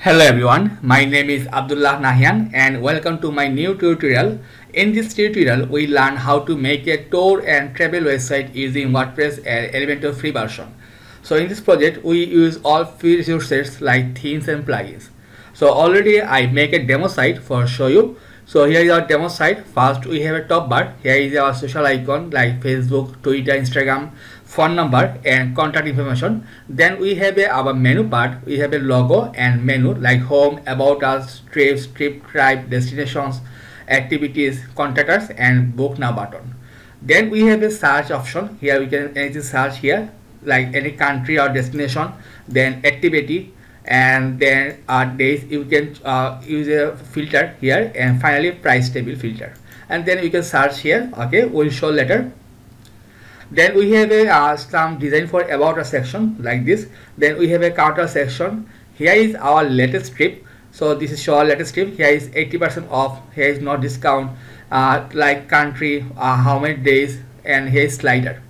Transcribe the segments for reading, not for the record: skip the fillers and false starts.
Hello everyone, my name is Abdullah Nahian and welcome to my new tutorial. In this tutorial, we learn how to make a tour and travel website using WordPress and Elementor free version. So in this project, we use all free resources like themes and plugins. So already I make a demo site for show you. So here is our demo site. First we have a top bar. Here is our social icon like Facebook, Twitter, Instagram, phone number and contact information. Then we have our menu part. We have a logo and menu like home, about us, trips, trip type, destinations, activities, contact us and book now button. Then we have a search option. Here we can anything search here like any country or destination, then activity, and then days. You can use a filter here, and finally price table filter, and then we can search here. Okay, we'll show later. Then we have a some design for about a section like this. Then we have a counter section. Here is our latest trip. So this is show our latest trip. Here is 80% off. Here is no discount, like country, how many days, and here is slider.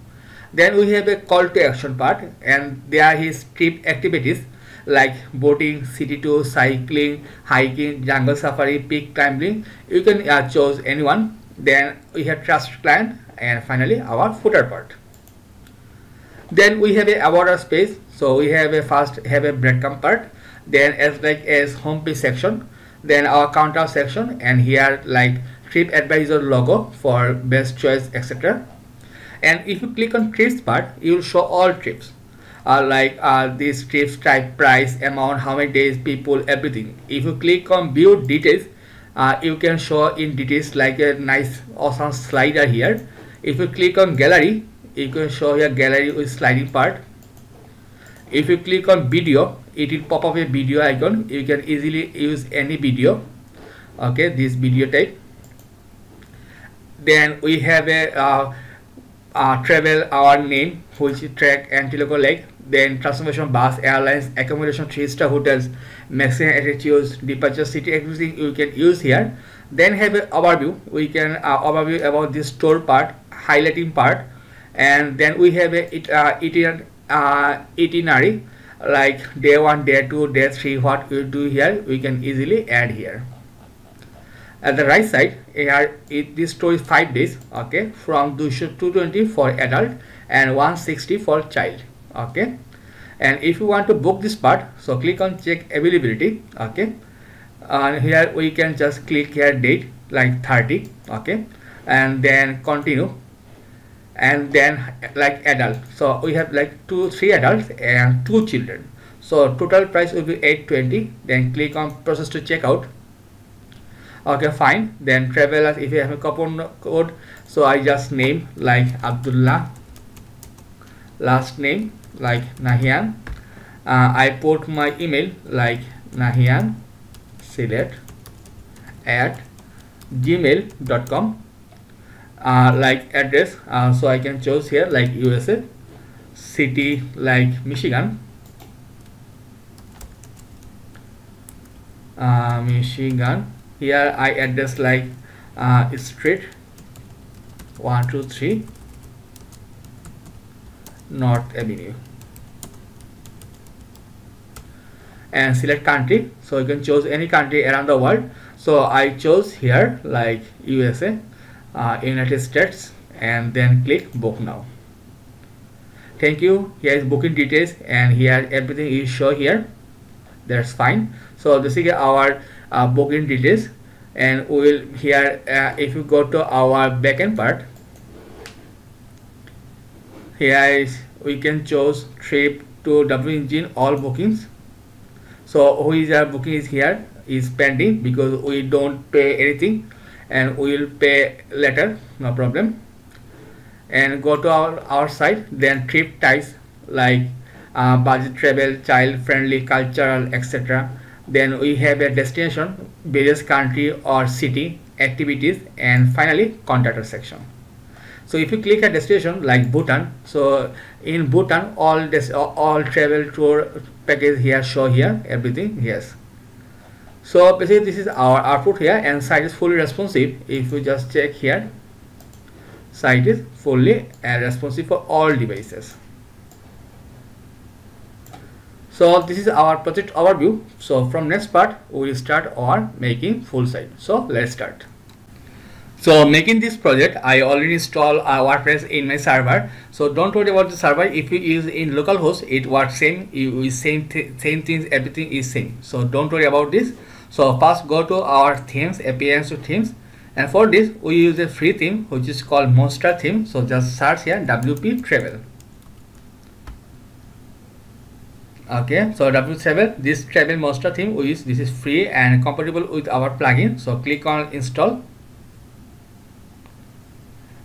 Then we have a call to action part, and there is trip activities like boating, city tour, cycling, hiking, jungle safari, peak climbing. You can choose anyone. Then we have trust client, and finally our footer part. Then we have a about us page. So we have a first have a breadcrumb part, then as home page section, then our counter section, and here like trip advisor logo for best choice, etc. And if you click on trips part, you will show all trips, like these trips type, price, amount, how many days, people, everything. If you click on view details, you can show in details like a nice awesome slider here. If you click on gallery, you can show here gallery with sliding part. If you click on video, it will pop up a video icon. You can easily use any video. Okay, this video type. Then we have a travel, our name, which track and logo like, then transformation, bus, airlines, accommodation, 3-star hotels, maximum attitudes, departure city, everything you can use here. Then have an overview. We can overview about this tour part, highlighting part, and then we have a itinerary like day 1, day 2, day 3, what we do here. We can easily add here. At the right side here, this tour is 5 days. Okay, from 220 for adult and 160 for child. Okay, and if you want to book this part, so click on check availability. Okay, and here we can just click here date like 30. Okay, and then continue, and then like adult. So we have like 3 adults and 2 children. So total price will be 820. Then click on process to check out. Okay, fine. Then travelers, if you have a coupon code, so I just name like Abdullah, last name like Nahian. I put my email like Nahian Silet at gmail.com, like address, so I can choose here like USA, city like Michigan, Michigan. Here I address like street 123 North Avenue, and select country. So you can choose any country around the world. So I chose here like USA, United States, and then click book now. Thank you. Here is booking details, and here everything is show here. That's fine. So this is our booking details, and we will here if you go to our backend part, here is we can choose trip to W engine all bookings. So who is our booking is here is pending because we don't pay anything, and we will pay later, no problem. And go to our site, then trip types like budget, travel, child friendly, cultural, etc. Then we have a destination, various country or city, activities, and finally contact section. So if you click a destination like Bhutan, so in Bhutan all travel tour package here show here everything. Yes, so basically this is our output here, and site is fully responsive. If you just check here, site is fully responsive for all devices. So this is our project overview. So from next part we will start our making full site. So let's start. So making this project, I already installed WordPress in my server. So don't worry about the server. If you use in localhost, it works same. You use same things. Everything is same. So don't worry about this. So first go to our themes, appearance to themes, and for this we use a free theme which is called Monster theme. So just search here WP Travel. Okay, so WP Travel, this Travel Monster theme we use. This is free and compatible with our plugin. So click on install.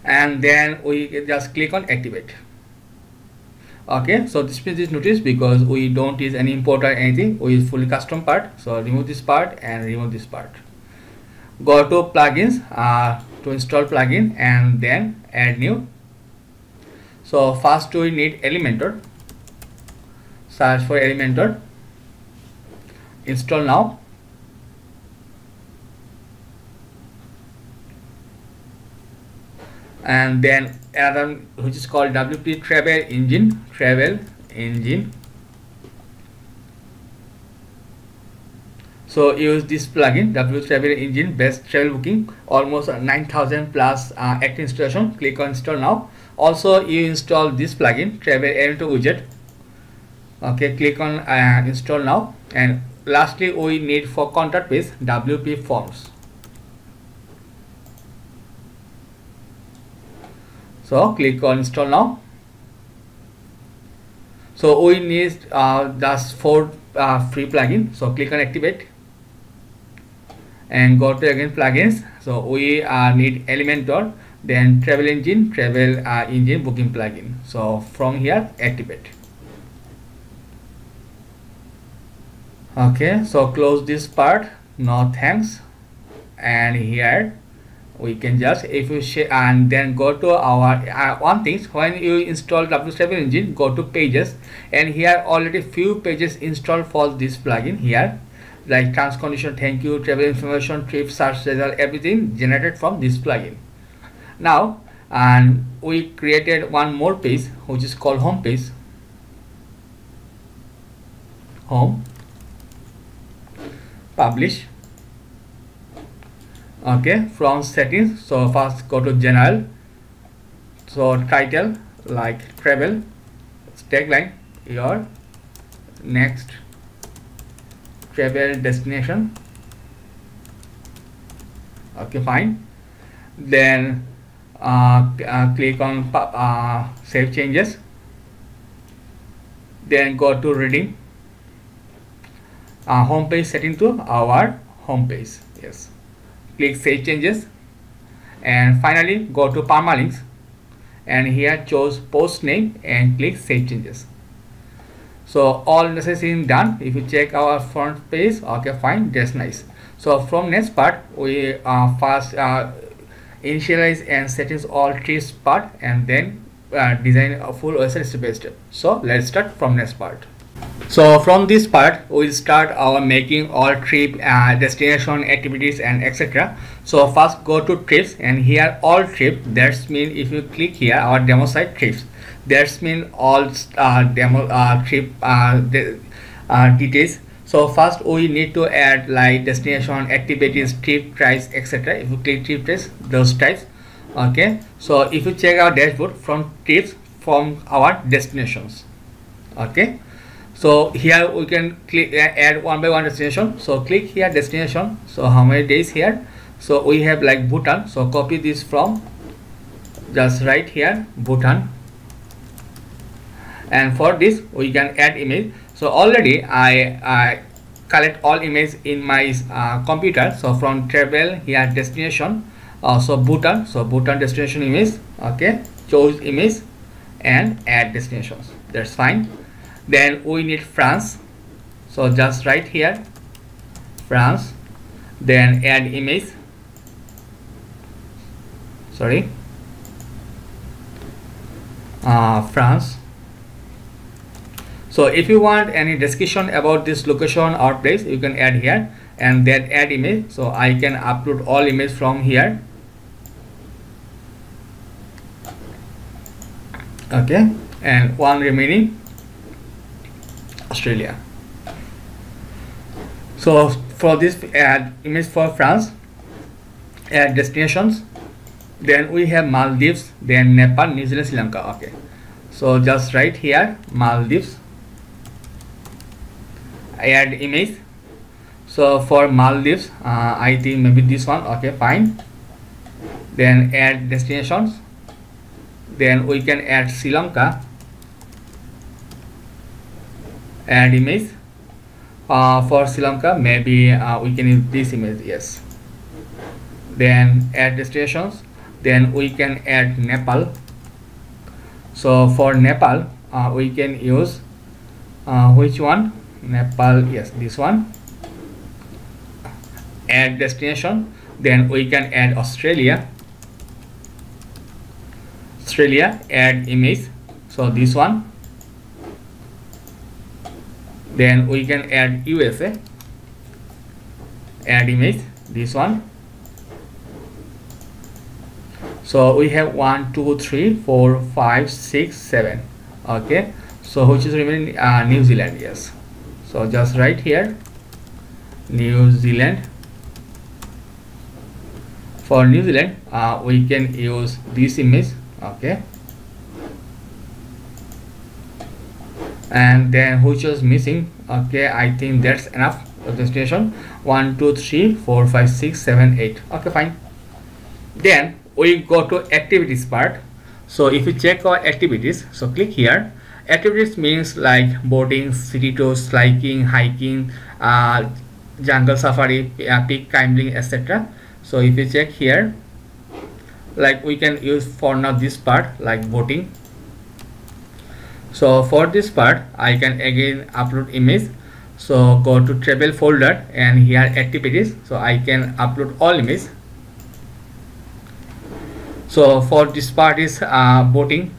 And then we just click on activate. Okay, so this is notice because we don't use any import or anything. We use fully custom part. So remove this part and remove this part. Go to plugins to install plugin and then add new. So first we need Elementor. Search for Elementor. Install now. And then another which is called WP Travel Engine. So use this plugin WP Travel Engine, best travel booking, almost 9,000 plus active installation. Click on install now. Also you install this plugin Travel Elementor widget. Okay, click on install now. And lastly we need for contact page WP Forms. So click on install now. So we need just 4 free plugins. So click on activate and go to again plugins. So we need Elementor, then Travel Engine booking plugin. So from here activate. Okay, so close this part. No thanks. And here we can just if you share and then go to our one thing. When you install WP Travel Engine, go to pages, and here already few pages installed for this plugin here, like terms, condition, thank you, travel information, trip, search result, everything generated from this plugin. Now and we created one more page which is called home page. Home, publish. Okay, from settings, so first go to general. So title like travel, tagline your next travel destination. Okay, fine. Then click on save changes. Then go to reading, home page setting to our home page. Yes. Click save changes, and finally go to permalinks, and here choose post name and click save changes. So all necessary done. If you check our front page, okay, fine, that's nice. So from next part we first initialize and settings all trees part, and then design a full website step by step. So let's start from next part. So from this part we'll start our making all trip, destination, activities and etc. So first go to trips, and here all trip, that's mean if you click here our demo site trips, that's mean all demo trip details. So first we need to add like destination, activities, trip types etc. If you click trip types, those types. Okay, so if you check our dashboard, from trips from our destinations. Okay, so here we can click add one by one destination. So click here destination. So how many days here? So we have like Bhutan. So copy this from, just right here Bhutan, and for this we can add image. So already I collect all images in my computer. So from travel here destination, so Bhutan, so Bhutan destination image. Okay, choose image and add destinations, that's fine. Then we need France, so just right here France, then add image, sorry, France. So if you want any description about this location or place, you can add here, and then add image. So I can upload all image from here. Okay, and one remaining. Australia. So for this add image for France, add destinations, then we have Maldives, then Nepal, New Zealand, Sri Lanka. Okay, so just write here Maldives, add image. So for Maldives, I think maybe this one. Okay, fine. Then add destinations, then we can add Sri Lanka, add image. For Sri Lanka, maybe we can use this image. Yes, then add destinations, then we can add Nepal. So for Nepal, we can use which one? Nepal, yes, this one. Add destination, then we can add Australia, add image, so this one. Then we can add USA, add image, this one. So we have 1 2 3 4 5 6 7. Okay, so which is remaining? New Zealand. Yes, so just write here New Zealand. For New Zealand, we can use this image. Okay, and then which was missing? Okay, I think that's enough of the station. 1 2 3 4 5 6 7 8. Okay, fine. Then we go to activities part. So if you check our activities, so click here. Activities means like boating, city tours, hiking, jungle safari, peak climbing, etc. So if you check here, like we can use for now this part like boating. So for this part, I can again upload image. So go to travel folder and here activities. So I can upload all images. So for this part is boating,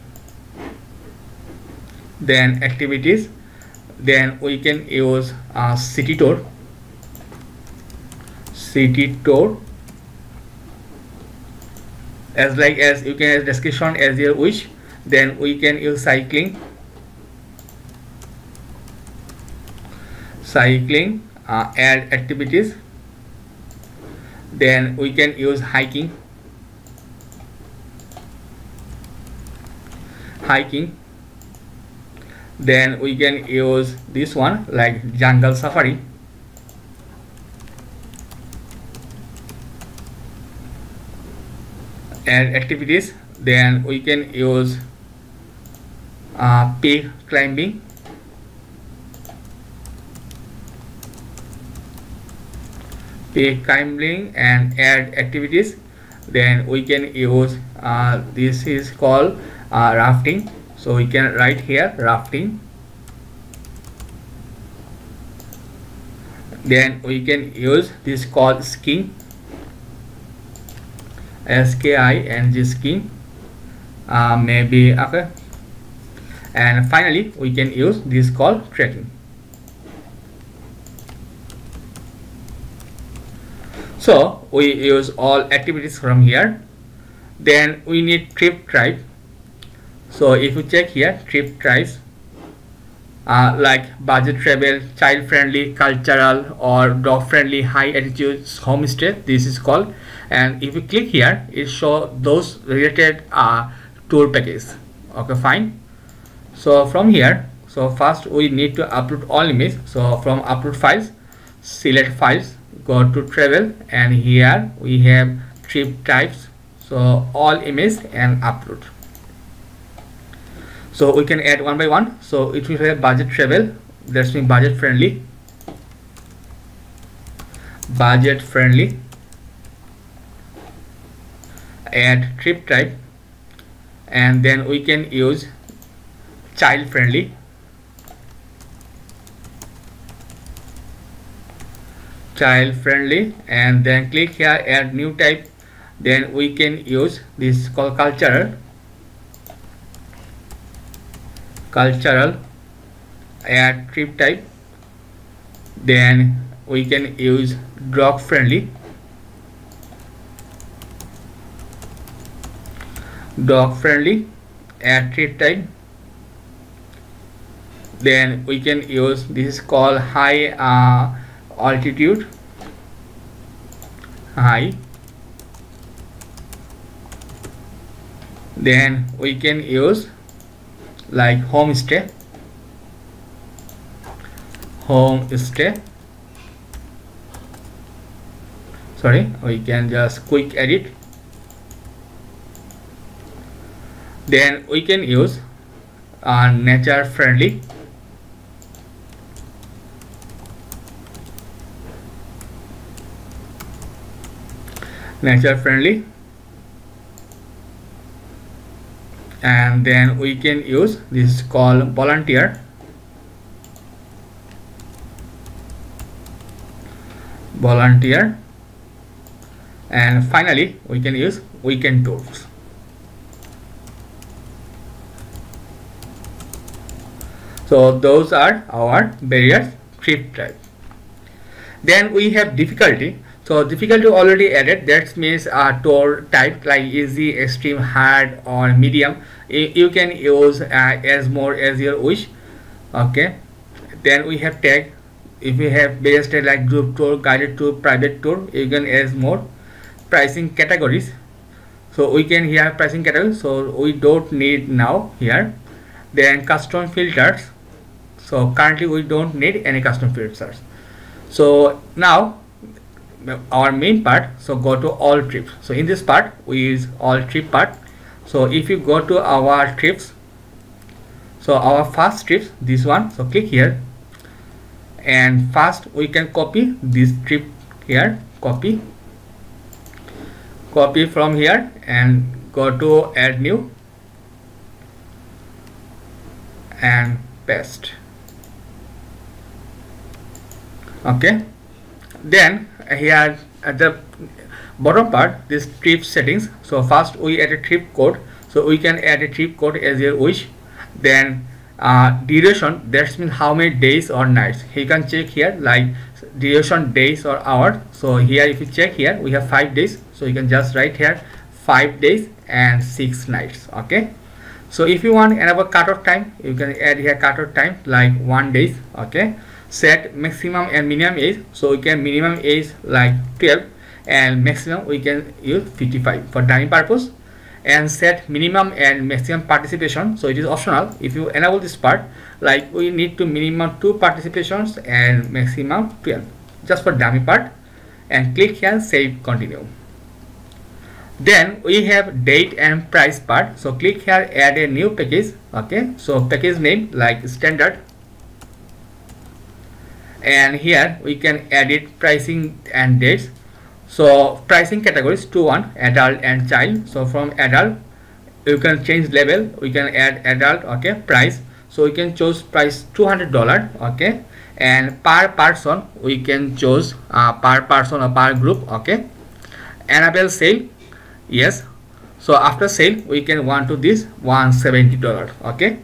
then activities, then we can use city tour, as like as you can description as your wish. Then we can use cycling, add activities, then we can use hiking, then we can use this one like jungle safari, add activities, then we can use peak climbing, and add activities, then we can use this is called rafting. So we can write here rafting, then we can use this called skiing, SKING, skiing, maybe. Okay, and finally we can use this called trekking. So we use all activities from here. Then we need trip type. So if you check here, trip types like budget travel, child friendly, cultural, or dog friendly, high altitude, homestay, this is called. And if you click here, it show those related tour package. Okay, fine. So from here, so first we need to upload all images. So from upload files, select files, go to travel, and here we have trip types. So all image and upload. So we can add one by one. So it will have budget travel, that's mean budget friendly, add trip type, and then we can use child friendly, and then click here add new type. Then we can use this called cultural, add trip type, then we can use dog friendly, add trip type, Then we can use, this is called high altitude, high. Then we can use like homestay, sorry, we can just quick edit. Then we can use nature friendly, and then we can use, this is called volunteer, and finally we can use weekend tours. So those are our various trip types. Then we have difficulty. So difficulty already added, that means a tour type like easy, extreme, hard or medium. You can use as more as your wish. Okay. Then we have tag. If you have various tag like group tour, guided tour, private tour, you can add more. Pricing categories. So we can here pricing categories. So we don't need now here. Then custom filters. So currently we don't need any custom filters. So now our main part, so go to all trips. So in this part we use all trip part. So if you go to our trips, so our first trips, this one, so click here, and first we can copy this trip here, copy from here and go to add new and paste. Okay. Then here at the bottom part, this trip settings. So first we add a trip code, so we can add a trip code as your wish. Then duration, that means how many days or nights. You can check here like duration days or hours. So here if you check here, we have 5 days, so you can just write here 5 days and 6 nights. Okay. So if you want another cutoff time, you can add here cutoff time like 1 day. Okay. Set maximum and minimum age, so we can minimum age like 12 and maximum we can use 55 for dummy purpose. And set minimum and maximum participation, so it is optional. If you enable this part, like we need to minimum 2 participations and maximum 12 just for dummy part, and click here save, continue. Then we have date and price part, so click here add a new package. Okay, so package name like standard, and here we can edit pricing and dates. So pricing categories 2-1 adult and child. So from adult you can change level, we can add adult. Okay. Price, so we can choose price $200. Okay. And per person we can choose per person or per group. Okay. Enable sale, yes. So after sale we can want to this $170. Okay.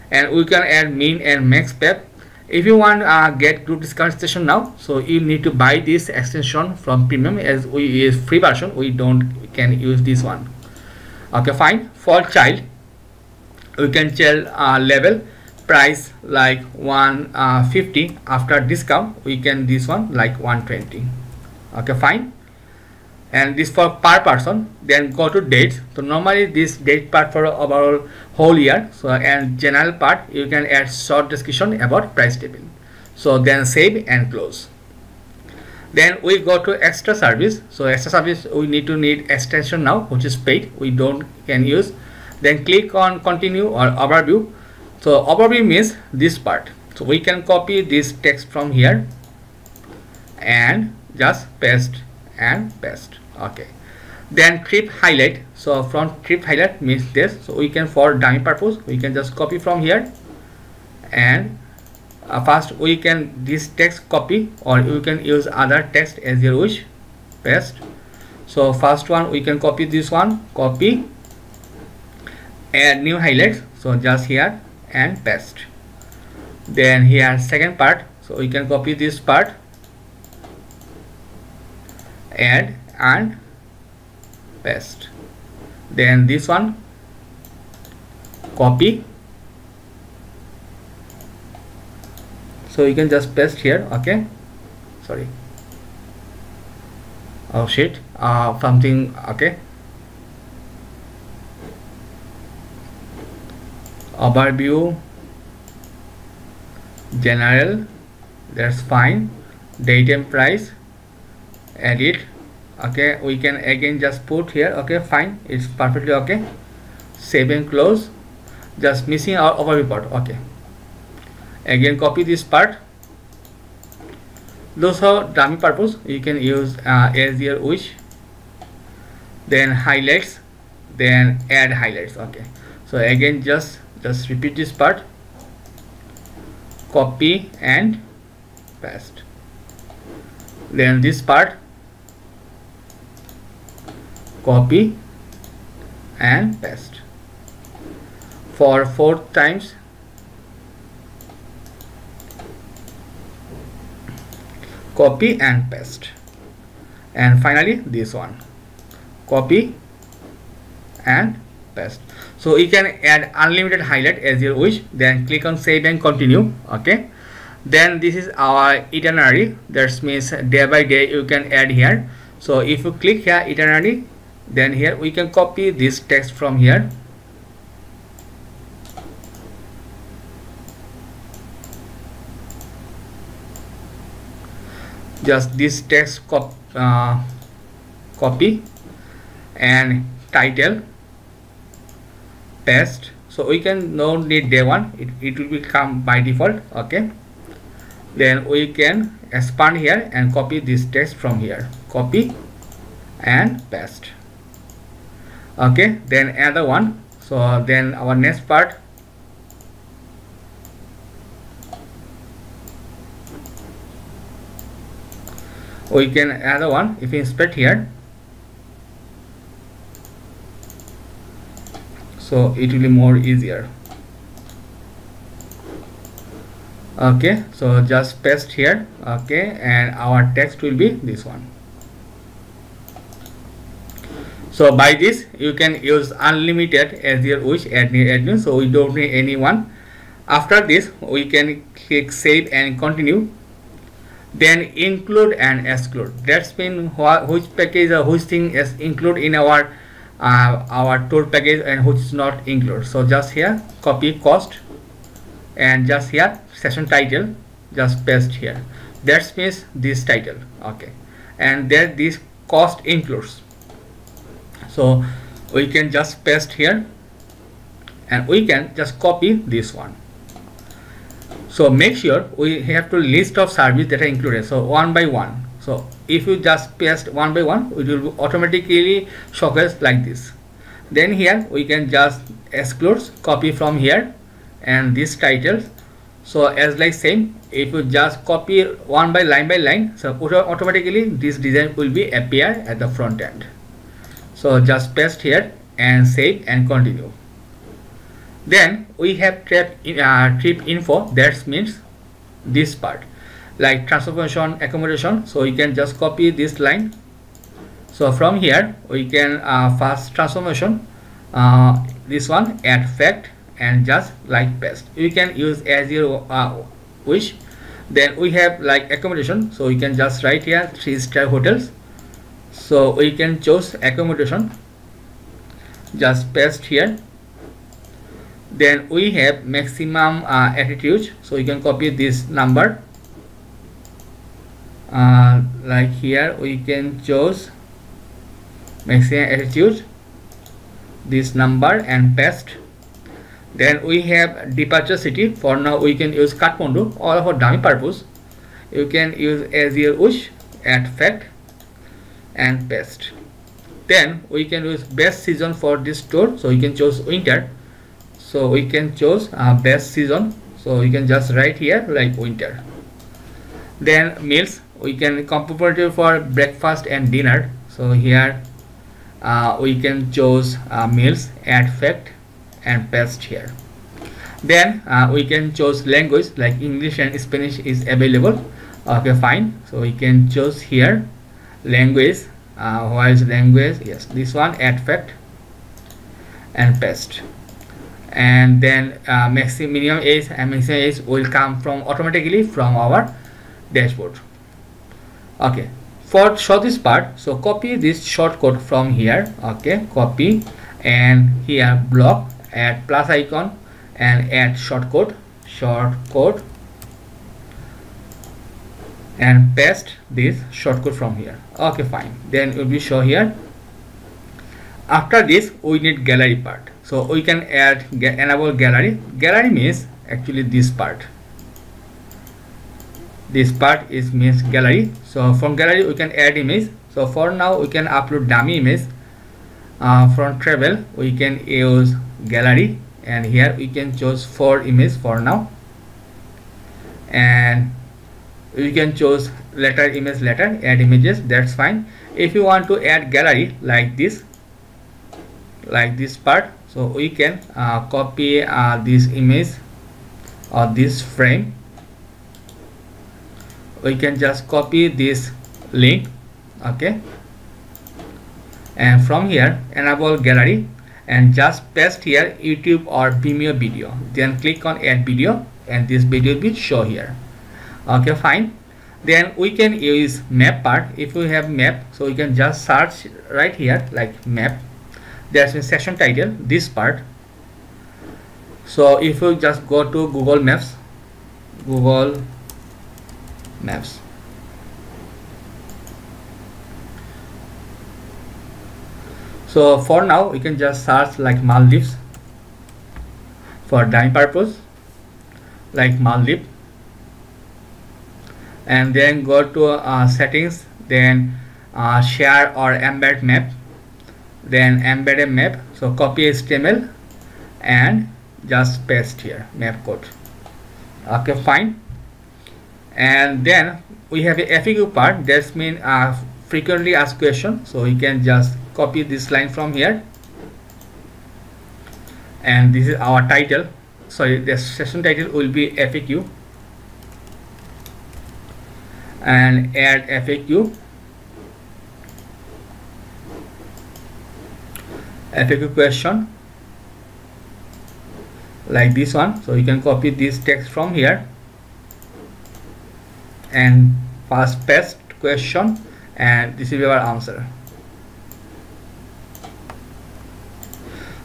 And we can add min and max pay. If you want get group discount station now, so you need to buy this extension from premium, as we use free version, we can use this one. Okay, fine. For child we can tell level, price like 150, after discount we can this one like 120. Okay, fine. And this for per person. Then go to dates. So normally this date part for overall whole year. So and general part you can add short description about price table. So then save and close. Then we go to extra service. So extra service we need extension now, which is paid, we can use. Then click on continue or overview. So overview means this part. So we can copy this text from here and just paste and paste. Okay. Then trip highlight. So from trip highlight means this. So we can, for dummy purpose, we can just copy from here, and first we can this text copy, or you can use other text as you wish, paste. So first one we can copy this one, copy, add new highlights. So just here and paste. Then here second part. So we can copy this part, add and paste. Then this one copy, So you can just paste here. Okay, sorry, oh shit, something. Okay, overview, general, that's fine, date and price, edit. Okay, we can again just put here. Okay, fine, it's perfectly okay. Save and close. Just missing our overview part. Okay, again copy this part. Those are dummy purpose, you can use as your wish. Then highlights, then add highlights. Okay, so again just repeat this part, copy and paste. Then this part, copy and paste for 4 times. Copy and paste. And finally this one, copy and paste. So you can add unlimited highlight as you wish. Then click on save and continue. Okay, then this is our itinerary. That means day by day you can add here. So if you click here itinerary, then here we can copy this text from here. Just this text copy and title, paste. So we can no need day one, it will become by default. Okay, then we can expand here and copy this text from here, copy and paste. Okay, then another one. So then our next part, we can add one. If you inspect here, so it will be more easier. Okay, so just paste here. Okay, and our text will be this one. So by this you can use unlimited as your wish admin. So we don't need anyone. After this we can click save and continue. Then include and exclude. That's mean which package or which thing is include in our tour package and which is not included. So just here copy cost and just here session title, just paste here. That means this title. Okay, and then this cost includes. So we can just paste here and we can just copy this one. So make sure we have to list of service that are included, so one by one. So if you just paste one by one, it will automatically showcase like this. Then here we can just exclude, copy from here and this titles. So as like same, if you just copy one by line, so automatically this design will be appear at the front end. So just paste here and save and continue. Then we have trip info. That means this part, like transportation, accommodation. So you can just copy this line. So from here we can first transformation, this one, add fact and just like paste. You can use as you wish. Then we have like accommodation. So you can just write here 3-star hotels. So we can choose accommodation, just paste here. Then we have maximum attitude. So you can copy this number, like here we can choose maximum attitude, this number and paste. Then we have departure city. For now we can use Kathmandu, all for dummy purpose. You can use as you wish, add fact and paste. Then we can use best season for this tour. So you can choose winter. So we can choose best season. So you can just write here like winter. Then meals, we can complimentary for breakfast and dinner. So here we can choose meals, add fact and paste here. Then we can choose language, like English and Spanish is available. Okay, fine. So we can choose here language. Where is language? Yes, this one, add fact and paste. and then minimum age and maximum age will come from automatically from our dashboard. Okay, for show this part, so copy this shortcode from here. Okay, copy, and here block, add plus icon and add shortcode and paste this shortcode from here. Okay, fine, then it will be show here. After this we need gallery part, so we can add enable gallery. Gallery means actually this part is means gallery. So from gallery we can add image. So for now we can upload dummy image. From travel we can use gallery, and here we can choose 4 image for now, and we can choose later image later, add images, that's fine. If you want to add gallery like this part, so we can copy this image or this frame. We can just copy this link, okay, and from here enable gallery and just paste here YouTube or Vimeo video, then click on add video and this video will show here. Okay, fine. Then we can use map part. If we have map, so we can just search right here like map, there's a section title, this part. So if you just go to Google Maps, so for now we can just search like Maldives for dummy purpose, like Maldives, and then go to settings, then share or embed map, then embed a map. So copy HTML and just paste here map code. Okay, fine. And then we have a FAQ part, that's mean frequently asked question. So you can just copy this line from here, and this is our title. Sorry, the session title will be FAQ, and add FAQ question like this one. So you can copy this text from here and paste question, and this will be our answer.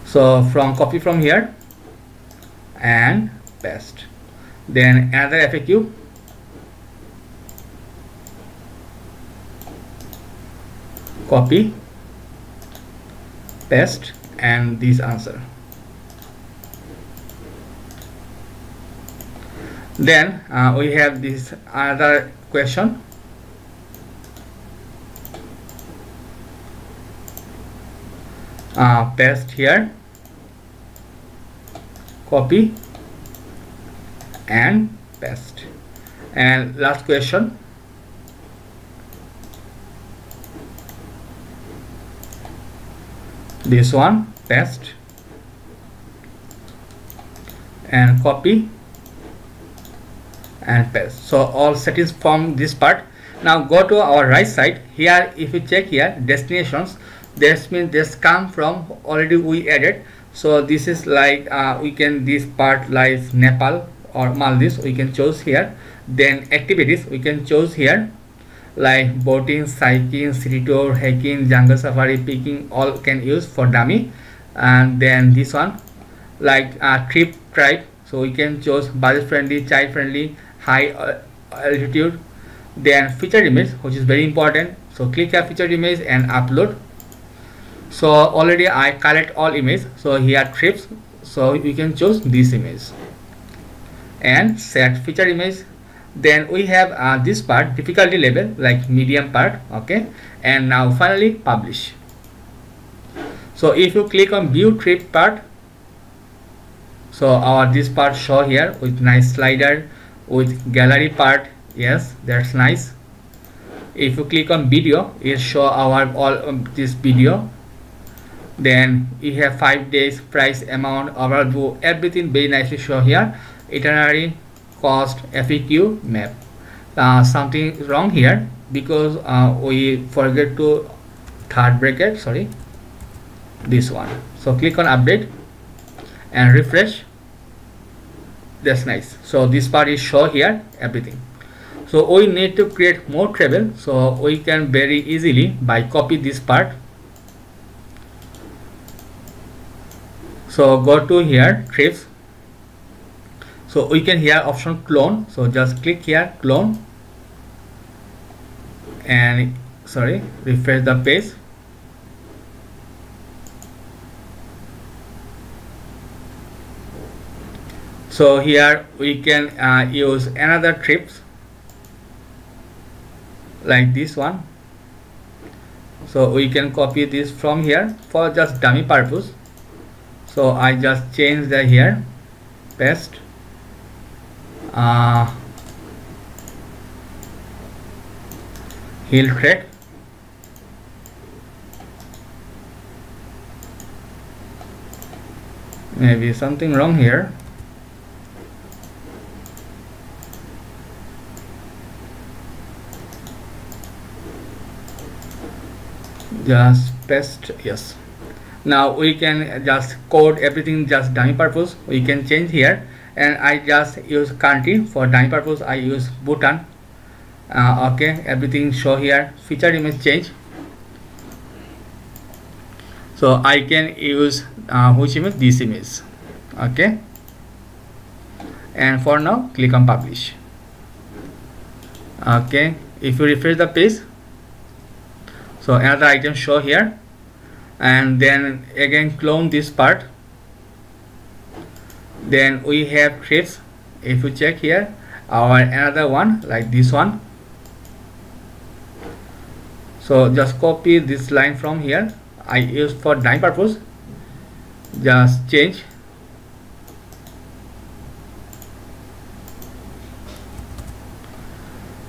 So copy from here and paste, then another FAQ, copy, paste, and this answer. Then we have this other question, paste here, copy and paste, and last question, this one, paste and copy and paste. So all settings from this part. Now go to our right side here. If you check here destinations, this means this come from already we added. So this is like we can, this part like Nepal or Maldives, we can choose here. Then activities we can choose here like boating, cycling, city tour, hiking, jungle safari, picking, all can use for dummy. And then this one like trip type, so we can choose budget friendly, child friendly, high altitude. Then feature image, which is very important, so click a feature image and upload. So already I collect all image, so here trips, so you can choose this image and set feature image. Then we have this part, difficulty level like medium part, okay, and now finally publish. So if you click on view trip part, so our this part show here with nice slider with gallery part. Yes, that's nice. If you click on video, it show our all this video. Then we have 5 days, price, amount, overview, everything very nicely show here. Itinerary, cost, FAQ, map. Something wrong here because we forget to third bracket, sorry, this one. So click on update and refresh. That's nice. So this part is show here everything. So we need to create more travel, so we can very easily by copy this part. So go to here trips. So we can here option clone, so just click here clone and refresh the page. So here we can use another trips like this one. So we can copy this from here for just dummy purpose. So I just change the here, paste, heel track, maybe something wrong here. Just paste, yes. Now we can just code everything just dummy purpose. We can change here, and I just use country for dummy purpose. I use Bhutan. Okay, everything show here. Featured image change. So I can use which image? This image. Okay, and for now click on publish. Okay, if you refresh the page, so another item show here, and then again clone this part. Then we have trips. If you check here, our another one like this one. So just copy this line from here. I use for drawing purpose. Just change.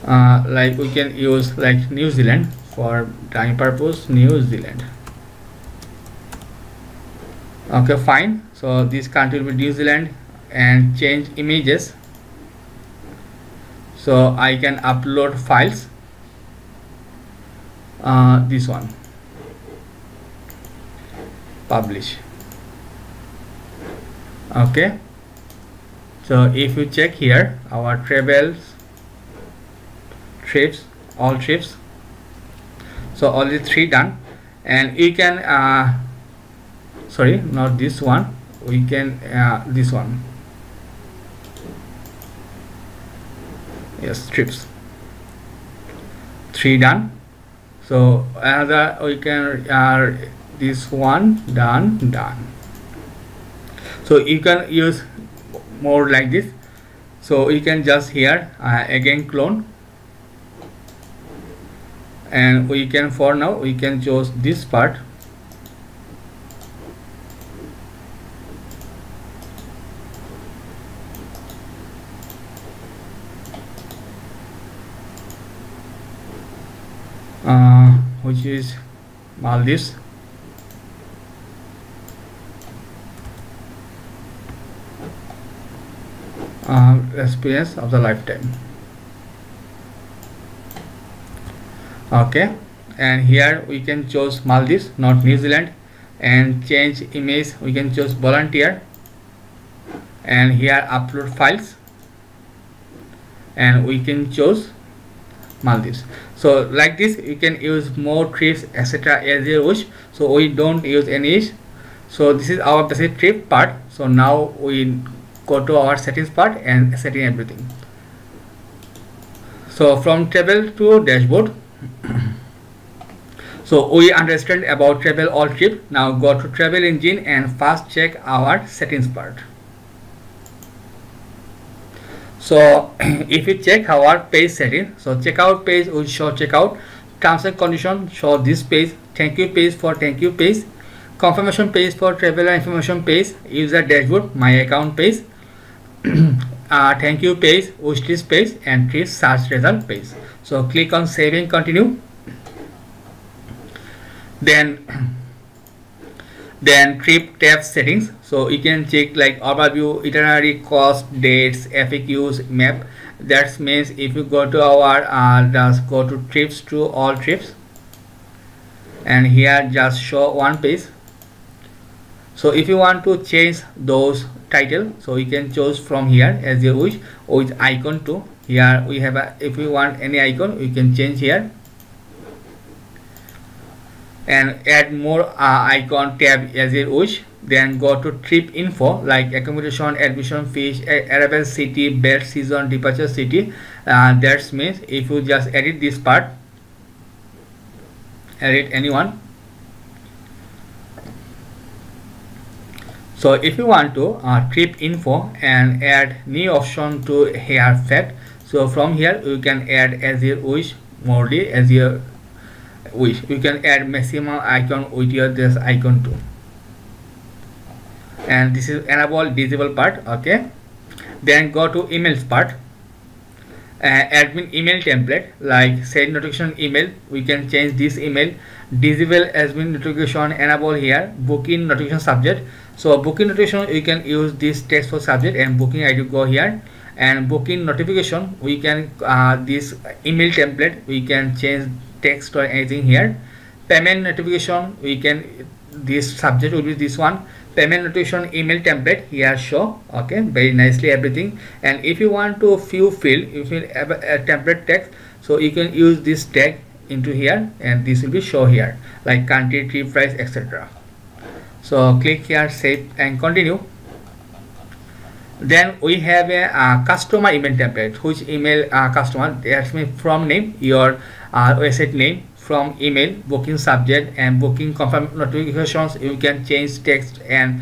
Like we can use like New Zealand for drawing purpose. New Zealand. Okay, fine. So this country will be New Zealand, and change images. So I can upload files. This one, publish. Okay, so if you check here, our travels, trips, all trips, so only 3 done. And you can sorry, not this one, we can this one, yes, trips, 3 done. So another we can this one done. So you can use more like this. So you can just here again clone, and we can, for now we can choose this part. Which is Maldives. Experience of the lifetime. Okay, and here we can choose Maldives, not New Zealand, and change image. We can choose volunteer, and here upload files, and we can choose Maldives. So like this you can use more trips, etc. as you wish. So we don't use any. So this is our basic trip part. So now we go to our settings part and setting everything. So from travel to dashboard. So we understand about travel all trip. Now go to travel engine and first check our settings part. So if you check our page setting, so checkout page will show checkout, terms and condition show this page, thank you page for thank you page, confirmation page for traveler information page, user dashboard, my account page, thank you page, wishlist page, and trip search result page. So click on save and continue. Then trip tab settings. So you can check like overview, itinerary, cost, dates, FAQs, map. That means if you go to our just go to trips to all trips, and here just show one page. So if you want to change those title, so you can choose from here as you wish with icon too. Here we have a, if you want any icon you can change here and add more icon tab as you wish. Then go to trip info like accommodation, admission fees, arrival city, bed season, departure city. That means if you just edit this part, edit anyone. So if you want to trip info and add new option to here fact, so from here you can add as you wish, morely as you wish. You can add maximum icon with your this icon too. And this is enable disable part. Okay, then go to emails part. Admin email template like send notification email, we can change this email. Disable admin notification, enable here booking notification subject. So booking notification you can use this text for subject and booking ID go here, and booking notification we can this email template we can change text or anything here. Payment notification we can, this subject will be this one, payment notification email template here show. Okay, very nicely everything. And if you want to few field, if you have a template text, so you can use this tag into here and this will be show here like country, trip price, etc. So click here, save and continue. Then we have a customer email template, which email customer, that's means from name, your website name, from email, booking subject and booking confirm notifications. You can change text and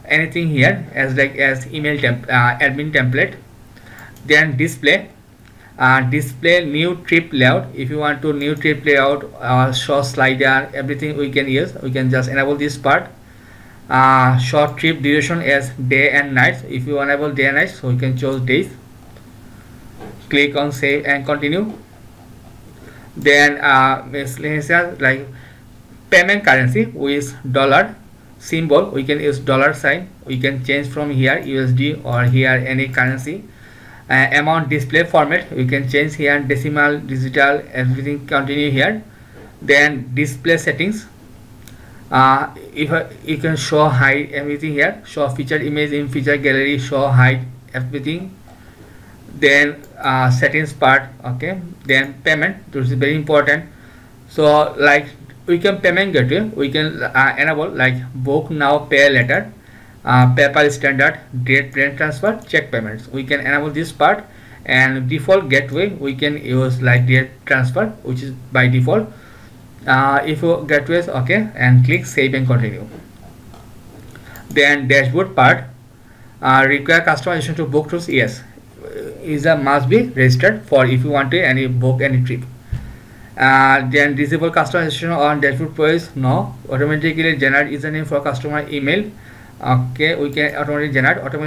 anything here as like as email admin template. Then display display new trip layout. If you want to new trip layout, show slider, everything we can use. We can just enable this part. Short trip duration as day and night. If you enable day and night, so you can choose days. Click on save and continue. Then miscellaneous like payment currency with dollar symbol, we can use dollar sign. We can change from here USD or here any currency. Amount display format we can change here, decimal, digital, everything continue here. Then display settings, if you can show hide everything here, show featured image in feature gallery, show hide everything. Then settings part. Okay, then payment, this is very important. So like we can payment gateway, we can enable like book now, pay later, PayPal standard, direct brain transfer, check payments. We can enable this part. And default gateway we can use like direct transfer, which is by default. If you gateways, okay, and click save and continue. Then dashboard part, require customization to book tours, yes, is a must be registered for if you want to any book any trip. Then disable customization on dashboard page, no, automatically generate username for customer email. Okay, we can automatically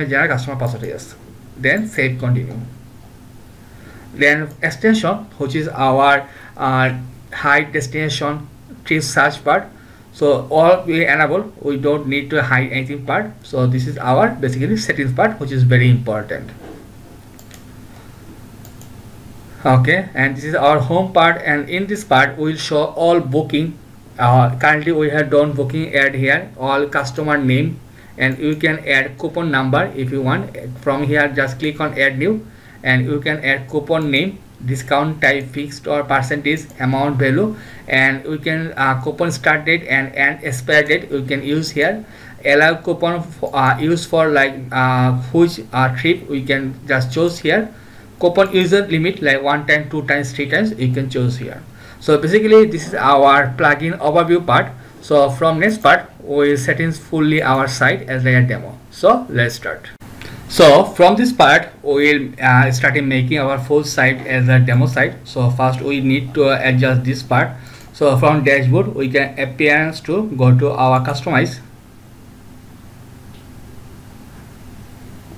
generate customer password, yes. Then save, continue. Then extension, which is our hide destination trip search part. So all we enable, we don't need to hide anything part. So this is our basically settings part, which is very important. Okay, and this is our home part, and in this part we will show all booking. Currently we have done booking, add here all customer name, and you can add coupon number if you want. From here just click on add new, and you can add coupon name, discount type fixed or percentage, amount, value, and we can coupon start date and expire date you can use here. Allow coupon use for like which trip we can just choose here. Coupon user limit like 1 time, 2 times, 3 times you can choose here. So basically this is our plugin overview part. So from next part we will settings fully our site as like a demo. So let's start. So from this part we will start making our full site as a demo site. So first we need to adjust this part. So from dashboard we can appearance to go to our customize,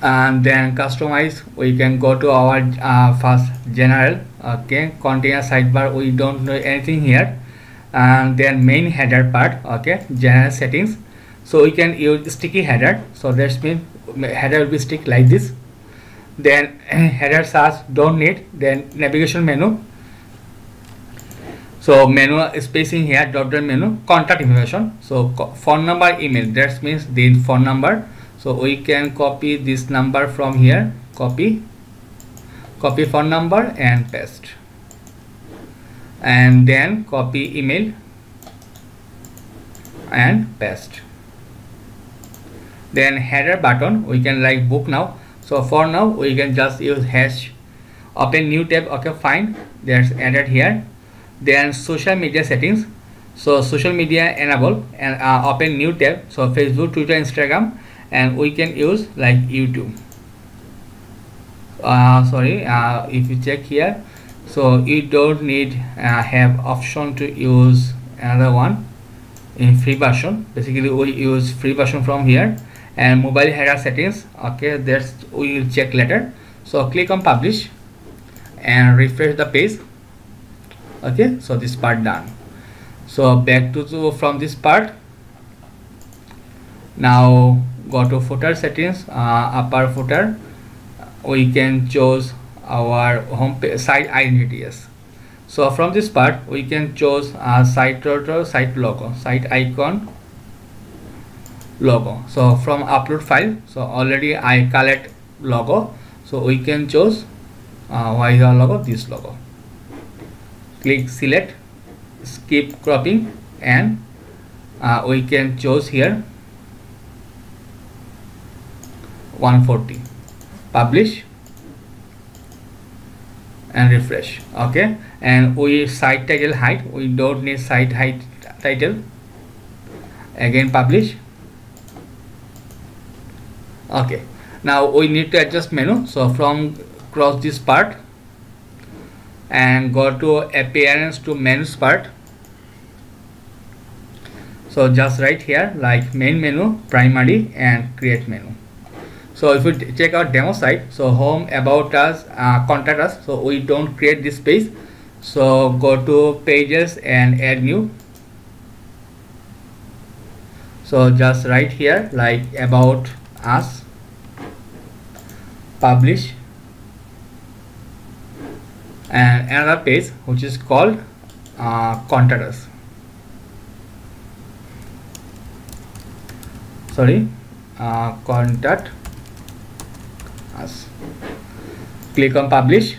and then customize we can go to our first general. Okay, container sidebar we don't know anything here, and then main header part. Okay, general settings, so we can use sticky header. So that's mean header will be stick like this. Then header search don't need. Then navigation menu, So menu spacing here, drop down menu, contact information. So phone number, email, that means the phone number. So we can copy this number from here, copy phone number and paste, and then copy email and paste. Then header button, we can like book now. So for now we can just use hash, open new tab. Okay, fine, that's added here. Then social media settings, so social media enable, and open new tab. So Facebook, Twitter, Instagram, and we can use like YouTube. If you check here, so you don't need have option to use another one in free version. Basically we use free version from here. And mobile header settings, okay, that's we will check later. So click on publish and refresh the page. Okay, so this part done. So back to from this part. Now go to footer settings, upper footer. We can choose our home page, site identities. So from this part we can choose site title, site logo, site icon, logo. So from upload file, so already I collect logo, so we can choose why the logo, this logo. Click select, skip cropping, and we can choose here 140. Publish and refresh. Okay, and we site title height, we don't need site height title. Again publish. Okay, now we need to adjust menu. So from cross this part and go to appearance to menus part. So just right here like main menu, primary, and create menu. So if you check out demo site, so home, about us, contact us, so we don't create this page. So go to pages and add new. So just right here like about us, publish, and another page which is called contact us. Contact us. Click on publish.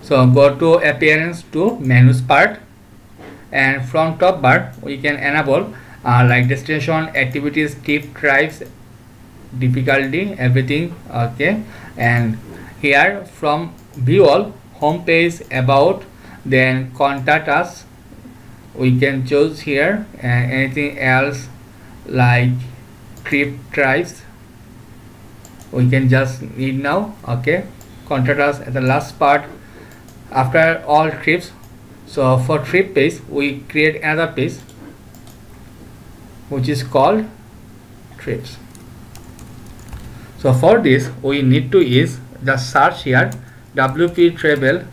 So go to appearance to menus part, and from top bar we can enable like destination, activities, tip, tribes, difficulty, everything. Okay, and here from view all, home page, about, then contact us, we can choose here, and anything else like trip, tribes we can just need now. Okay, contact us at the last part after all trips. So for trip page we create another page which is called trips. So for this we need to use the search here WP Travel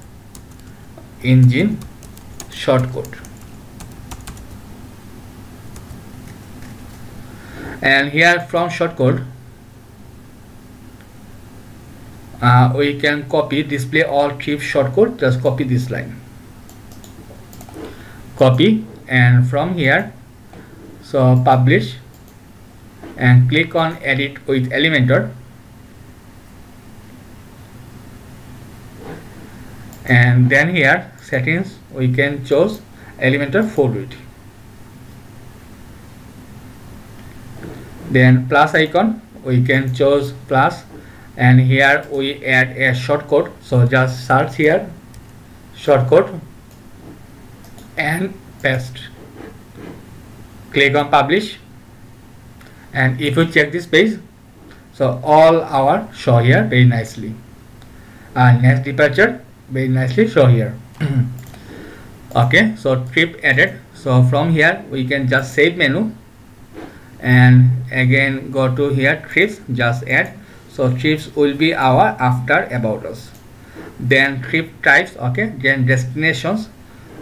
Engine shortcode, and here from shortcode we can copy display all trip shortcode. Just copy this line, copy, and from here so publish and click on edit with Elementor, and then here settings we can choose Elementor Fluid, then plus icon we can choose plus, and here we add a shortcode. So just search here shortcode and paste, click on publish, and if you check this page, so all our show here very nicely, and next departure very nicely show here. Okay, so trip added. So from here we can just save menu, and again go to here trips, just add. So trips will be our after about us, then trip types. Okay, then destinations.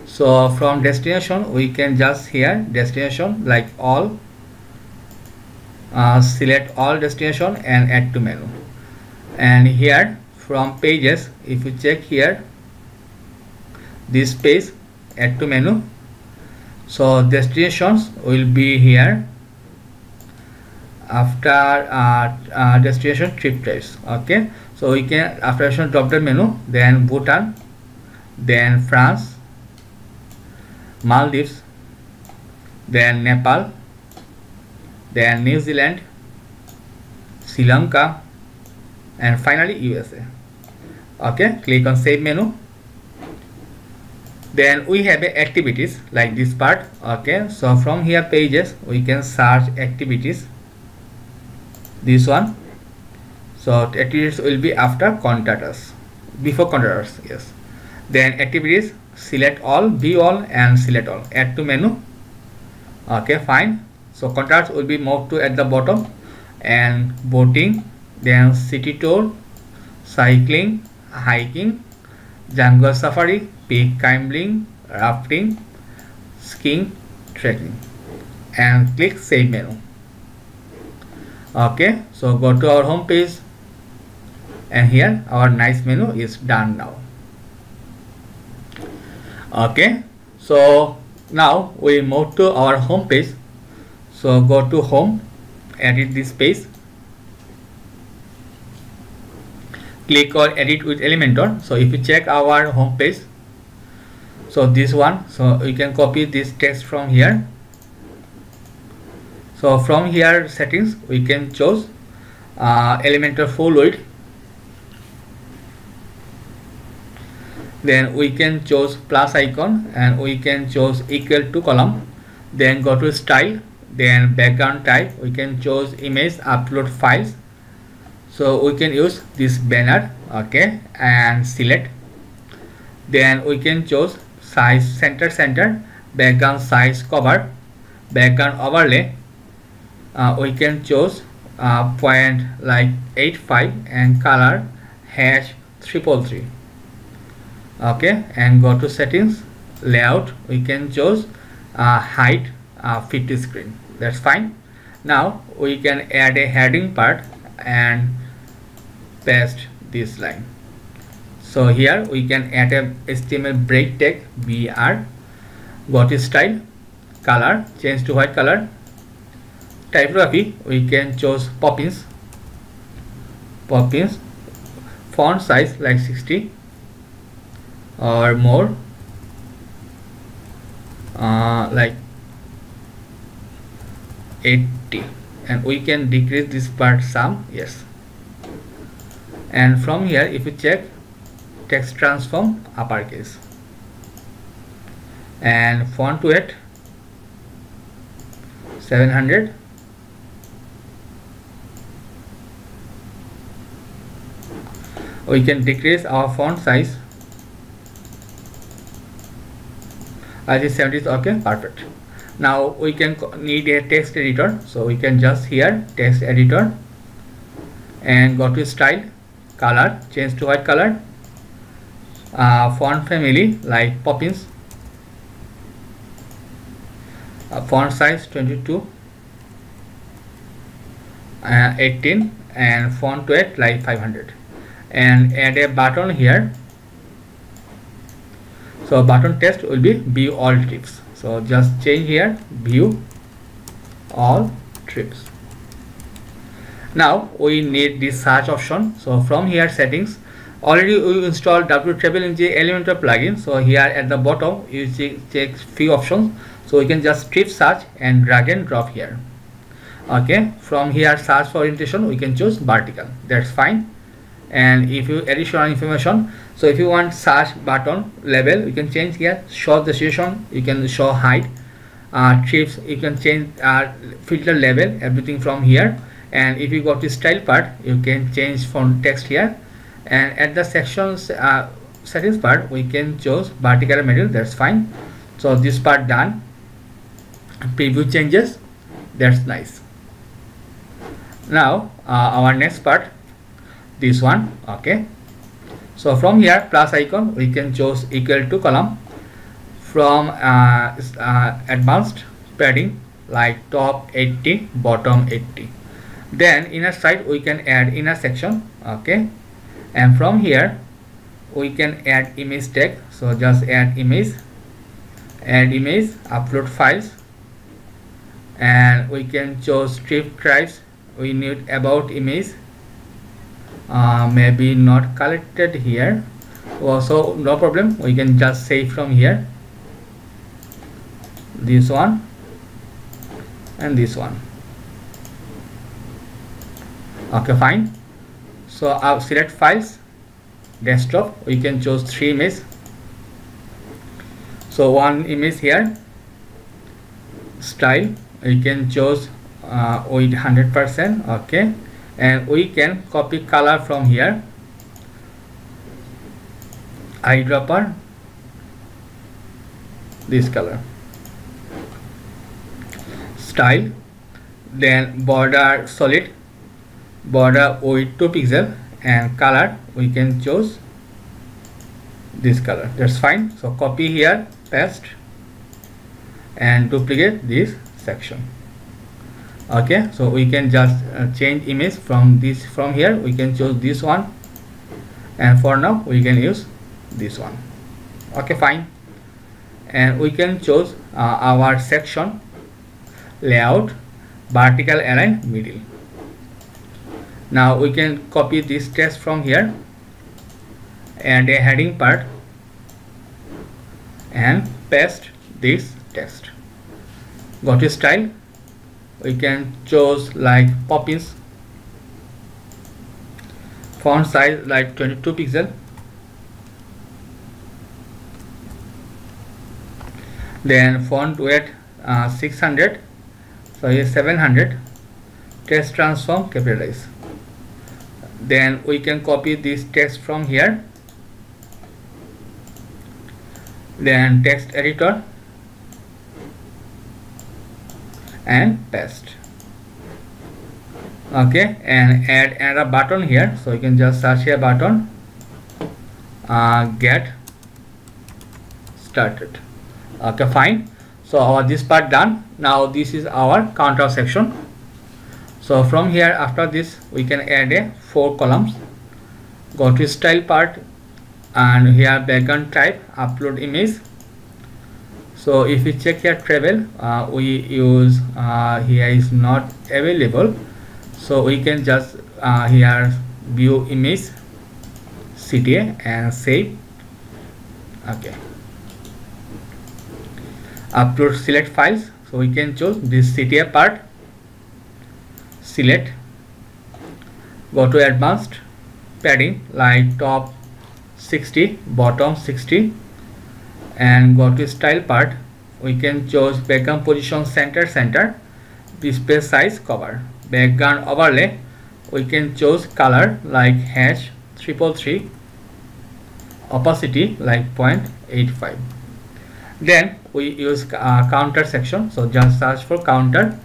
So from destination we can just here destination like all, select all destination and add to menu. And here from pages, if you check here this page, add to menu. So destinations will be here after destination trip types. Okay, so we can after drop down menu, then Bhutan, then France, Maldives, then Nepal, then New Zealand, Sri Lanka, and finally USA. Okay, click on save menu. Then we have activities like this part. Okay, so from here pages we can search activities, this one. So activities will be after contact us, before contact us, yes. Then activities, select all, view all, and select all, add to menu. Okay, fine. So contacts will be moved to at the bottom, and boating, then city tour, cycling, hiking, jungle safari, peak climbing, rafting, skiing, trekking, and click save menu. Okay, so go to our home page, and here our nice menu is done now. Okay, so now we move to our home page. So go to home, edit this page, click on edit with Elementor. So if you check our home page, so this one, so you can copy this text from here. So from here settings we can choose Elementor full width, then we can choose plus icon, and we can choose equal to column, then go to style, then background type we can choose image upload files. So we can use this banner. Okay, and select, then we can choose size, center, background size, cover, background overlay. We can choose point like 85 and color #333. Okay, and go to settings, layout we can choose height 50 screen. That's fine. Now we can add a heading part and paste this line. So here we can add a HTML break tag BR. Go to style, color, change to white color. Typography we can choose Poppins, font size like 60 or more, like 80, and we can decrease this part some, yes. And from here if you check text transform uppercase, and font weight 700, we can decrease our font size. I think 70 is okay, perfect. Now we can need a text editor, so we can just here text editor, and go to style, color, change to white color, font family like Poppins, font size 22, 18, and font weight like 500, and add a button here. So button text will be view all trips. So just change here view all trips. Now we need this search option. So from here settings, already we installed WTravelNG Elementor plugin. So here at the bottom you check few options. So we can just strip search and drag and drop here. Okay, from here search for orientation we can choose vertical. That's fine. And if you additional information, so if you want search button label, you can change here, show the destination, you can show height, trips, you can change filter label, everything from here. And if you go to style part, you can change font text here, and at the sections settings part we can choose vertical material. That's fine. So this part done. Preview changes, that's nice. Now our next part, this one. Okay, so from here plus icon we can choose equal to column. From advanced padding like top 80, bottom 80. Then inner side we can add inner section. Okay, and from here we can add image tag. So just add image add image, upload files, and we can choose strip tribes. We need about image, maybe not collected here, also no problem, we can just save from here, this one and this one. Okay, fine. So I'll select files, desktop, we can choose 3 images. So one image here, style, we can choose with 100%. Okay, and we can copy color from here, eyedropper, this color, style, then border solid, border with 2 pixels, and color we can choose this color. That's fine. So copy here, paste, and duplicate this section. Okay, so we can just change image from this, from here we can choose this one, and for now we can use this one. Okay, fine. And we can choose our section layout, vertical align, middle. Now we can copy this text from here and a heading part and paste this text. Go to style, we can choose like Poppins, font size like 22 pixel, then font weight 600, sorry 700, text transform, capitalize. Then we can copy this text from here, then text editor and paste. Okay, and add another button here, so you can just search here button, get started. Okay, fine. So this part done. Now this is our counter section. So from here, after this we can add a 4 columns. Go to style part, and here background type, upload image. So if we check here travel, we use here is not available, so we can just here view image CTA and save. Okay, upload select files, so we can choose this CTA part, select, go to advanced, padding like top 60, bottom 60, and go to style part, we can choose background position center, display size, cover, background overlay, we can choose color like hash 333, opacity like 0.85. Then we use counter section, so just search for counter,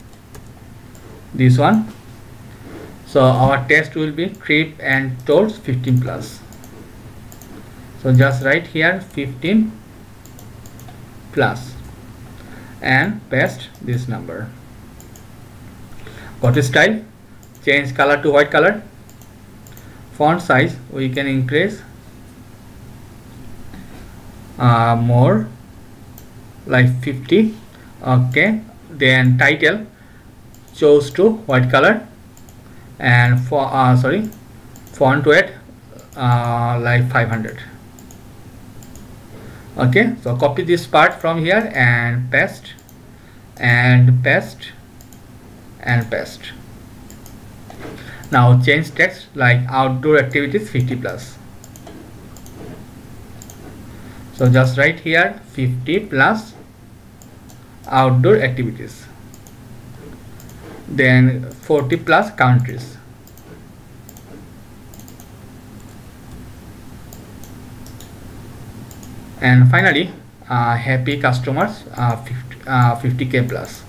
this one. So our text will be trip and tours 15 plus. So just write here 15 plus and paste this number. Go to style, change color to white color, font size we can increase more like 50. Okay, then title chose to white color, and for font weight like 500. Okay, so copy this part from here and paste and paste and paste. Now change text like outdoor activities 50 plus. So just write here 50 plus outdoor activities, then 40 plus countries. And finally happy customers 50k plus,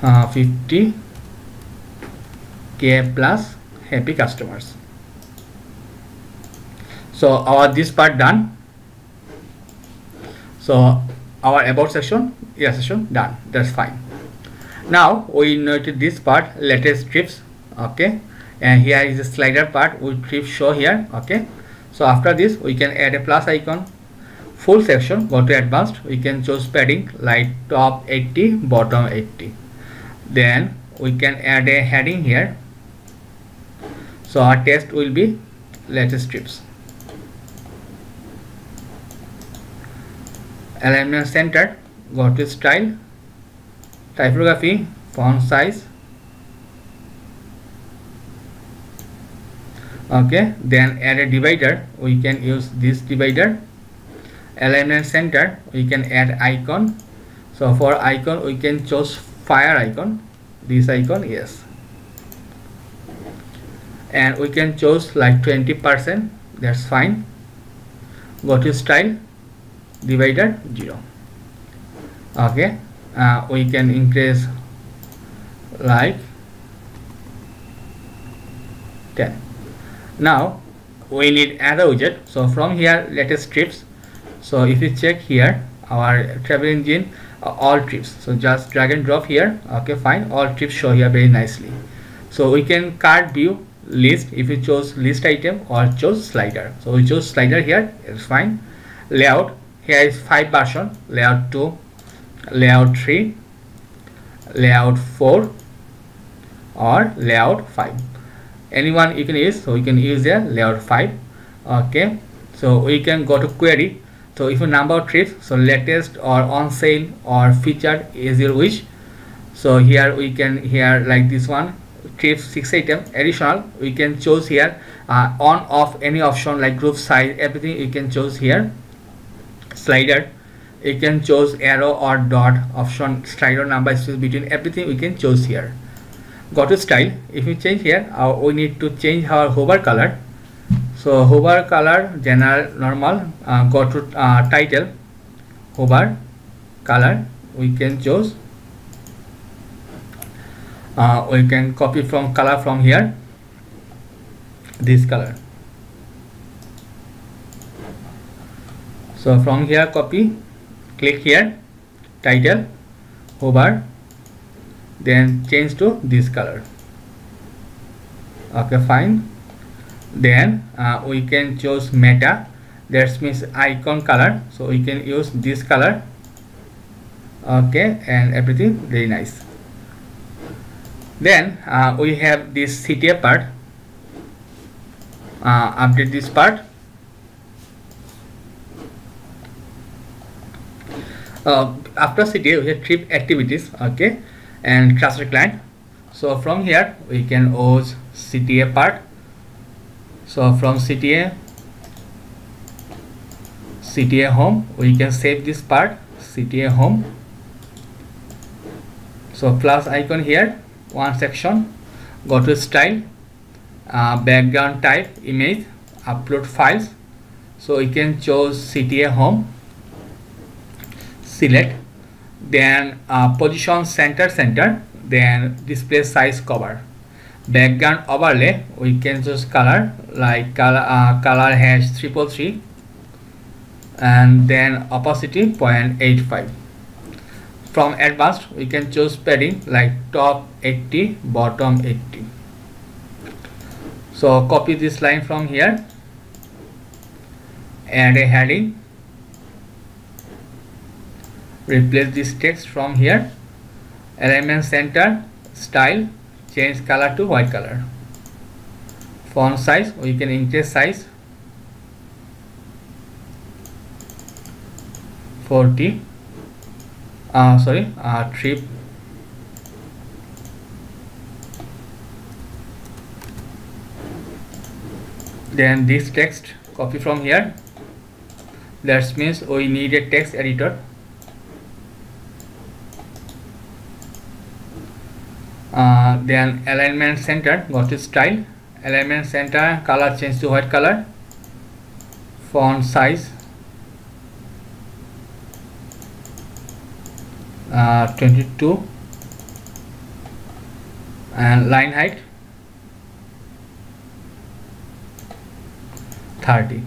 50k plus happy customers. So our this part done. So our about section, section done. That's fine. Now we noted this part, latest trips. Okay, and here is the slider part with trip show here. Okay, So after this we can add a plus icon. Full section, go to advanced, we can choose padding like top 80, bottom 80. Then we can add a heading here. So our text will be latest strips. Alignment center, go to style, typography, font size. Okay, then add a divider, we can use this divider. Alignment center, we can add icon. So for icon we can choose fire icon, this icon, yes, and we can choose like 20%, that's fine. Go to style, divider 0. Okay, we can increase like 10. Now we need another widget. So from here, latest trips. So if you check here, our travel engine, all trips, so just drag and drop here. Okay, fine, all trips show here very nicely. So we can card view list if you chose list item or chose slider. So we chose slider here, it's fine. Layout, here is 5 version, layout 2, layout 3, layout 4 or layout 5. Anyone you can use, so we can use there layout 5. Okay, so we can go to query. So if a number of trips, so latest or on sale or featured is your wish. So here we can, here like this one, trips 6 item additional, we can choose here on off any option like group size, everything you can choose here. Slider, you can choose arrow or dot option, slider number space between, everything we can choose here. Go to style, if you change here, we need to change our hover color. So hover color, general, normal. Go to title, hover color, we can choose, we can copy from color from here, this color. So from here copy, click here, title, hover, then change to this color. Okay, fine. Then we can choose meta, that means icon color, so we can use this color. Okay, and everything very nice. Then we have this CTA part, update this part. After CTA we have trip activities, okay, and trusted client. So from here we can use CTA part. So from CTA home, we can save this part, CTA home. So plus icon here, one section, go to style, background type, image, upload files. So we can choose CTA home, select, then position center, then display size cover. Background overlay, we can choose color like color hash 333, and then opacity 0.85. From advanced we can choose padding like top 80, bottom 80. So copy this line from here, add a heading, replace this text from here, alignment center, style, change color to white color. Font size, we can increase size 40, trip, then this text copy from here, that means we need a text editor. Then alignment center, go to style, alignment center, color change to white color, font size 22, and line height 30,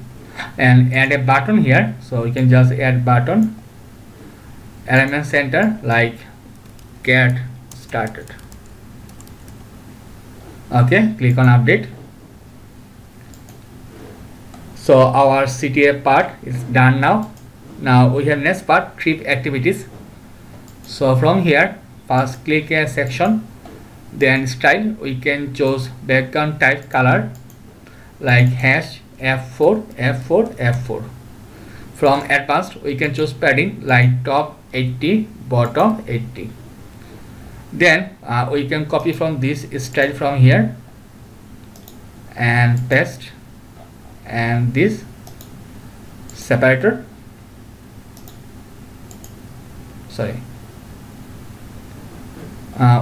and add a button here. So we can just add button, alignment center like get started. Okay, click on update. So our CTA part is done now. Now we have next part, trip activities. So from here, first click a section, then style. We can choose background type color like hash F4 F4 F4. From advanced, we can choose padding like top 80 bottom 80. Then we can copy from this style from here and paste, and this separator, sorry,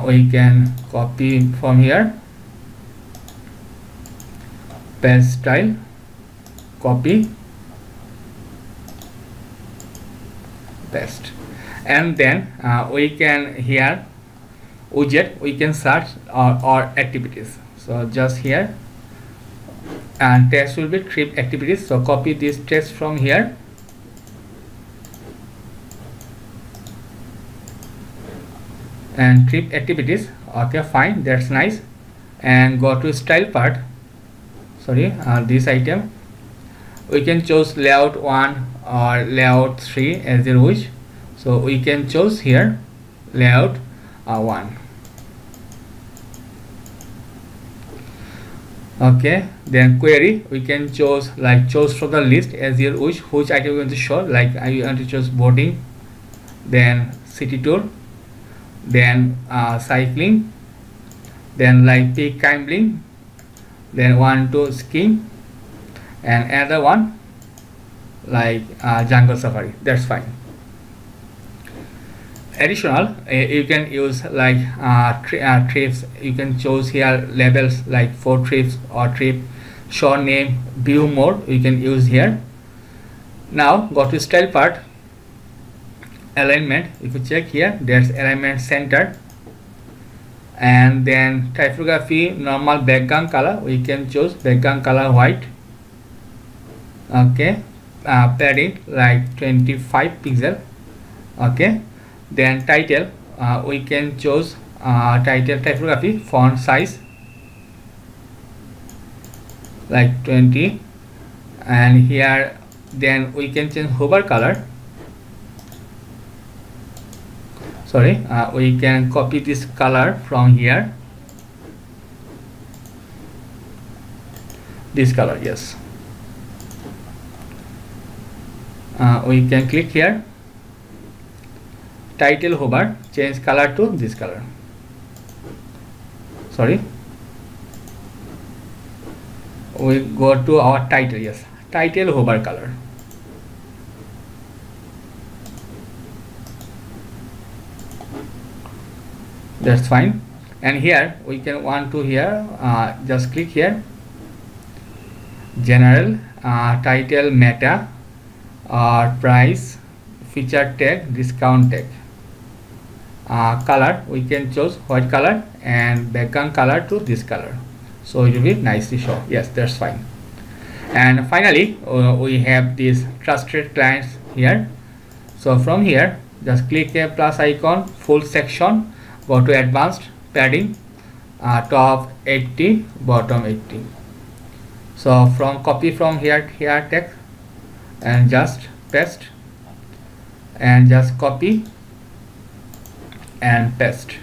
we can copy from here, paste style, copy, paste, and then we can here widget, we can search our activities. So just here, and text will be trip activities. So copy this text from here and trip activities. Okay, fine, that's nice. And go to style part, sorry, this item. We can choose layout 1 or layout 3 as you wish. So we can choose here layout 1. Okay, then query, we can choose like choose from the list as you wish which item you want to show. Like I want to choose boarding, then city tour, then cycling, then like peak climbing, then one to skiing, and another one like jungle safari. That's fine. Additional, you can use like trips. You can choose here labels like for trips or trip, show name, view mode. You can use here. Now go to style part, alignment. If you check here, there's alignment center, and then typography, normal background color. We can choose background color white. Okay, padding like 25 pixel. Okay. Then title, we can choose title typography, font size like 20, and here then we can change hover color. Sorry, we can copy this color from here, this color, yes. We can click here, title hover, change color to this color. Sorry, we go to our title, yes, title hover color. That's fine. And here we can want to here just click here, general, title meta, or price, feature tag, discount tag. Color, we can choose white color and background color to this color, so it will be nicely show. Yes, that's fine. And finally we have these trusted clients here. So from here, just click a plus icon, full section, go to advanced, padding, top 80 bottom 80. So from copy from here text and just paste, and just copy and paste.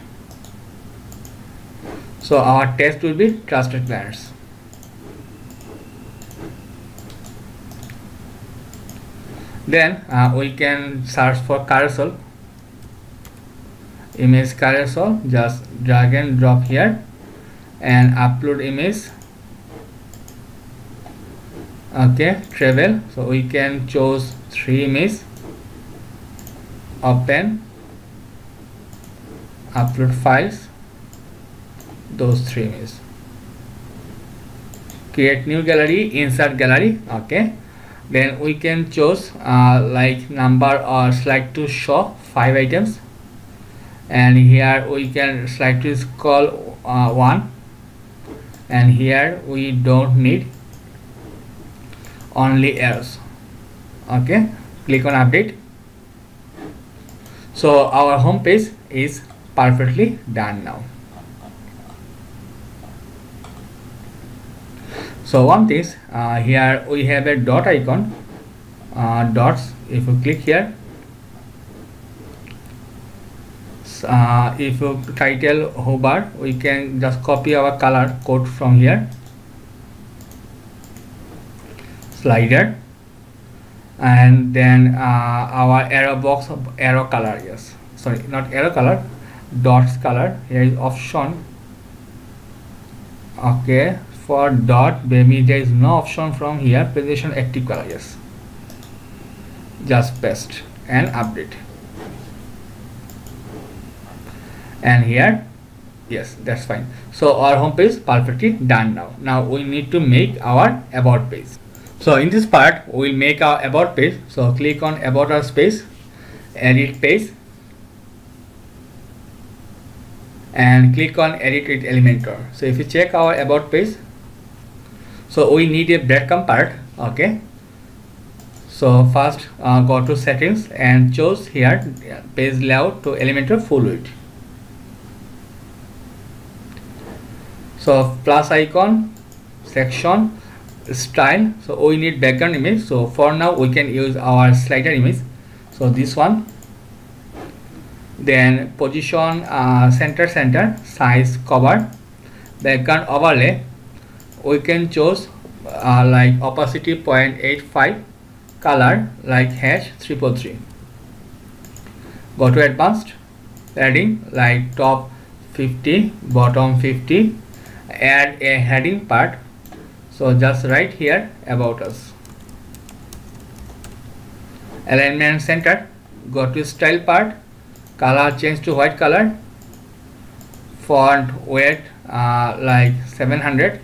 So our text will be trusted clients. Then we can search for carousel, image carousel. Just drag and drop here and upload image. Okay, travel, so we can choose 3 images, open, upload files, those 3 images, create new gallery, insert gallery. Okay, then we can choose like number or select to show 5 items, and here we can select to scroll 1, and here we don't need, only arrows. Okay, click on update. So our home page is perfectly done now. So one thing, here we have a dot icon, dots. If you click here, if you title hover, we can just copy our color code from here, slider, and then our arrow box, arrow color, yes, sorry, not arrow color, dots color. Here is option. Okay, for dot baby there is no option from here. Position active color, yes, just paste and update. And here, yes, that's fine. So our home page perfectly done. Now we need to make our about page. So in this part we will make our about page. So click on about us page, edit page, and click on edit with Elementor. So if you check our about page, so we need a breadcrumb part. Okay, so first go to settings and choose here page layout to Elementor full width. So plus icon, section, style. So we need background image. So for now we can use our slider image. So this one. Then position, center, size, cover, background overlay. We can choose like opacity 0.85, color like #343. Go to advanced, padding like top 50, bottom 50. Add a heading part. So just write here about us. Alignment center. Go to style part. Color change to white color. Font weight like 700.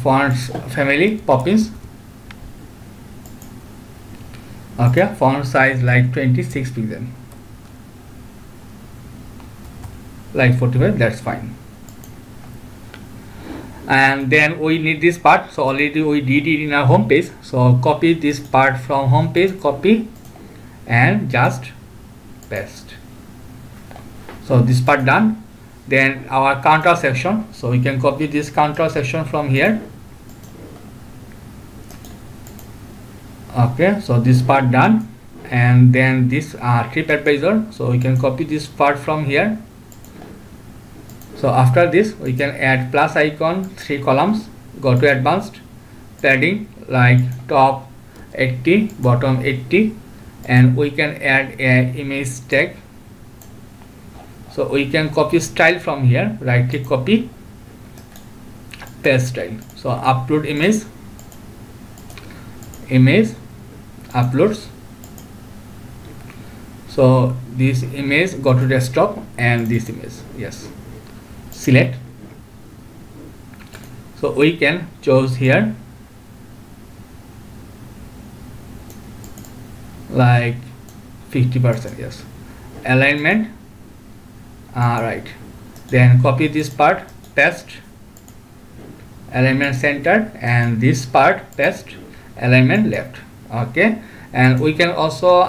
Fonts family Poppins. Okay, font size like 26 pixel, like 45. That's fine. And then we need this part. So already we did it in our home page. So copy this part from home page, copy and just paste. So this part done. Then our counter section. So we can copy this counter section from here. Okay, so this part done. And then this TripAdvisor. So we can copy this part from here. So after this we can add plus icon, 3 columns. Go to advanced, padding like top 80, bottom 80, and we can add a image tag. So we can copy style from here, right click, copy, paste style. So upload image, uploads. So this image, go to desktop, and this image, yes, select. So we can choose here like 50%, yes, alignment, right. Then copy this part, paste, alignment center, and this part paste, alignment left. Okay, and we can also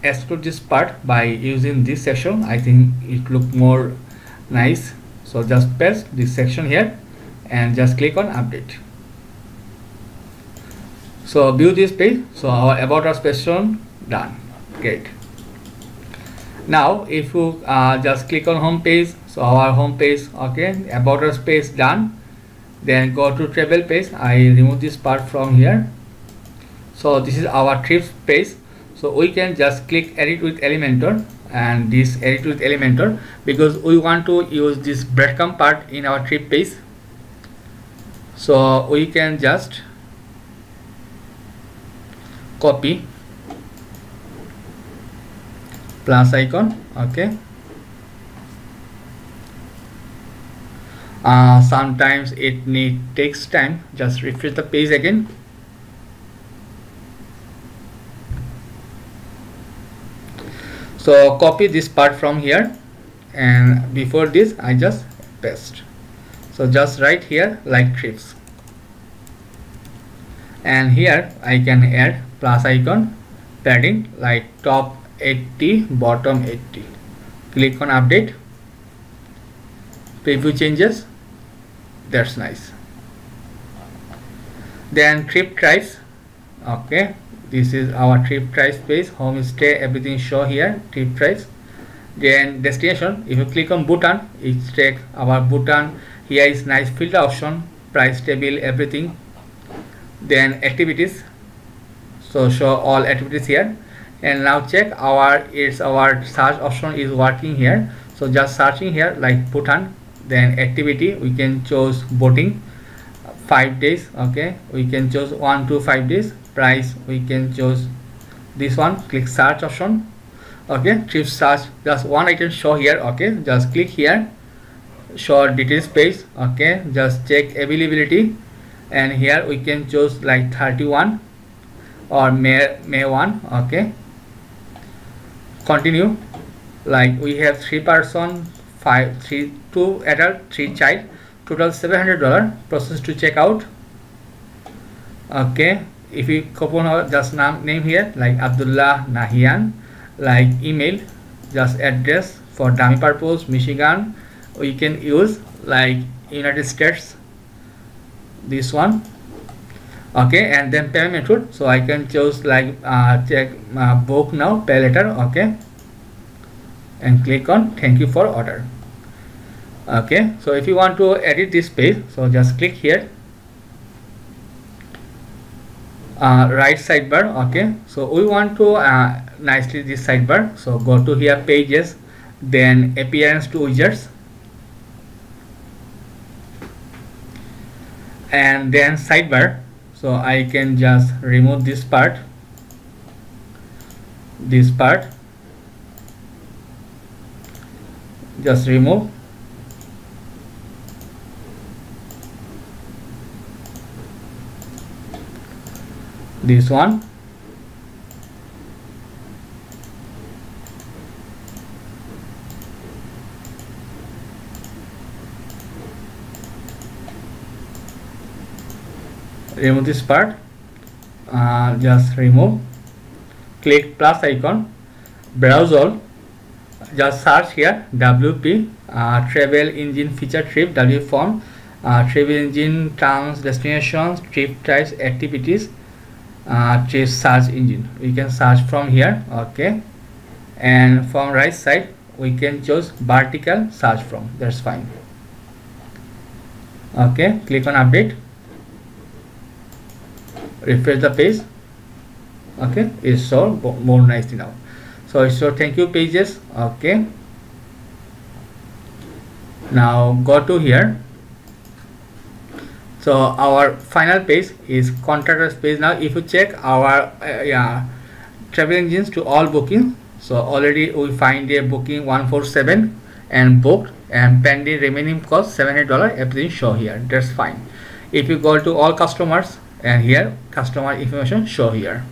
exclude this part by using this section. I think it look more nice. So just paste this section here and just click on update. So view this page. So our about us section done. Great. Now if you just click on home page, so our home page, okay, about us page done. Then go to travel page. I remove this part from here. So this is our trips page. So we can just click edit with Elementor, and this edit with Elementor, because we want to use this breadcrumb part in our trip page. So we can just copy, plus icon, okay. Sometimes it takes time. Just refresh the page again. So copy this part from here, and before this I just paste. So just write here like trips, and here I can add plus icon, padding like top 80, bottom 80. Click on update, preview changes. That's nice. Then trip price. Okay, this is our trip price page. Homestay, everything show here. Trip price. Then destination. If you click on Bhutan, it take our Bhutan. Here is nice filter option, price table, everything. Then activities. So show all activities here. And now check our search option is working here. So just searching here like Bhutan. Then activity, we can choose boating 5 days. Okay, we can choose 1 to 5 days. Price, we can choose this one. Click search option. Okay, trip search, just one item show here. Okay, just click here, show details page. Okay, just check availability, and here we can choose like 31 or May 1. Okay, continue. Like we have 3 person, 2 adult, 3 child, total $700. Process to check out. Okay, if you coupon our just name here like Abdullah Nahian, like email, just address for dummy purpose Michigan, we can use like United States, this one. Okay, and then payment method, so I can choose like check book now, pay later. Okay, and click on thank you for order. Okay, so if you want to edit this page, so just click here, right sidebar. Okay, so we want to nicely this sidebar, so go to here pages, then appearance to widgets, and then sidebar. So I can just remove this part, just remove. This one. Remove this part. Just remove. Click plus icon. Browse all. Just search here WP travel engine feature trip W form travel engine terms destinations trip types activities trip search engine. We can search from here. Okay, and from right side we can choose vertical search from. That's fine. Okay, click on update. Refresh the page. Okay, it's so more nicely now. So it's your thank you pages. Okay, now go to here. So our final page is contact us page. Now if you check our travel engines to all bookings, so already we find a booking 147 and booked and pending remaining cost $700, everything show here. That's fine. If you go to all customers, and here customer information show here.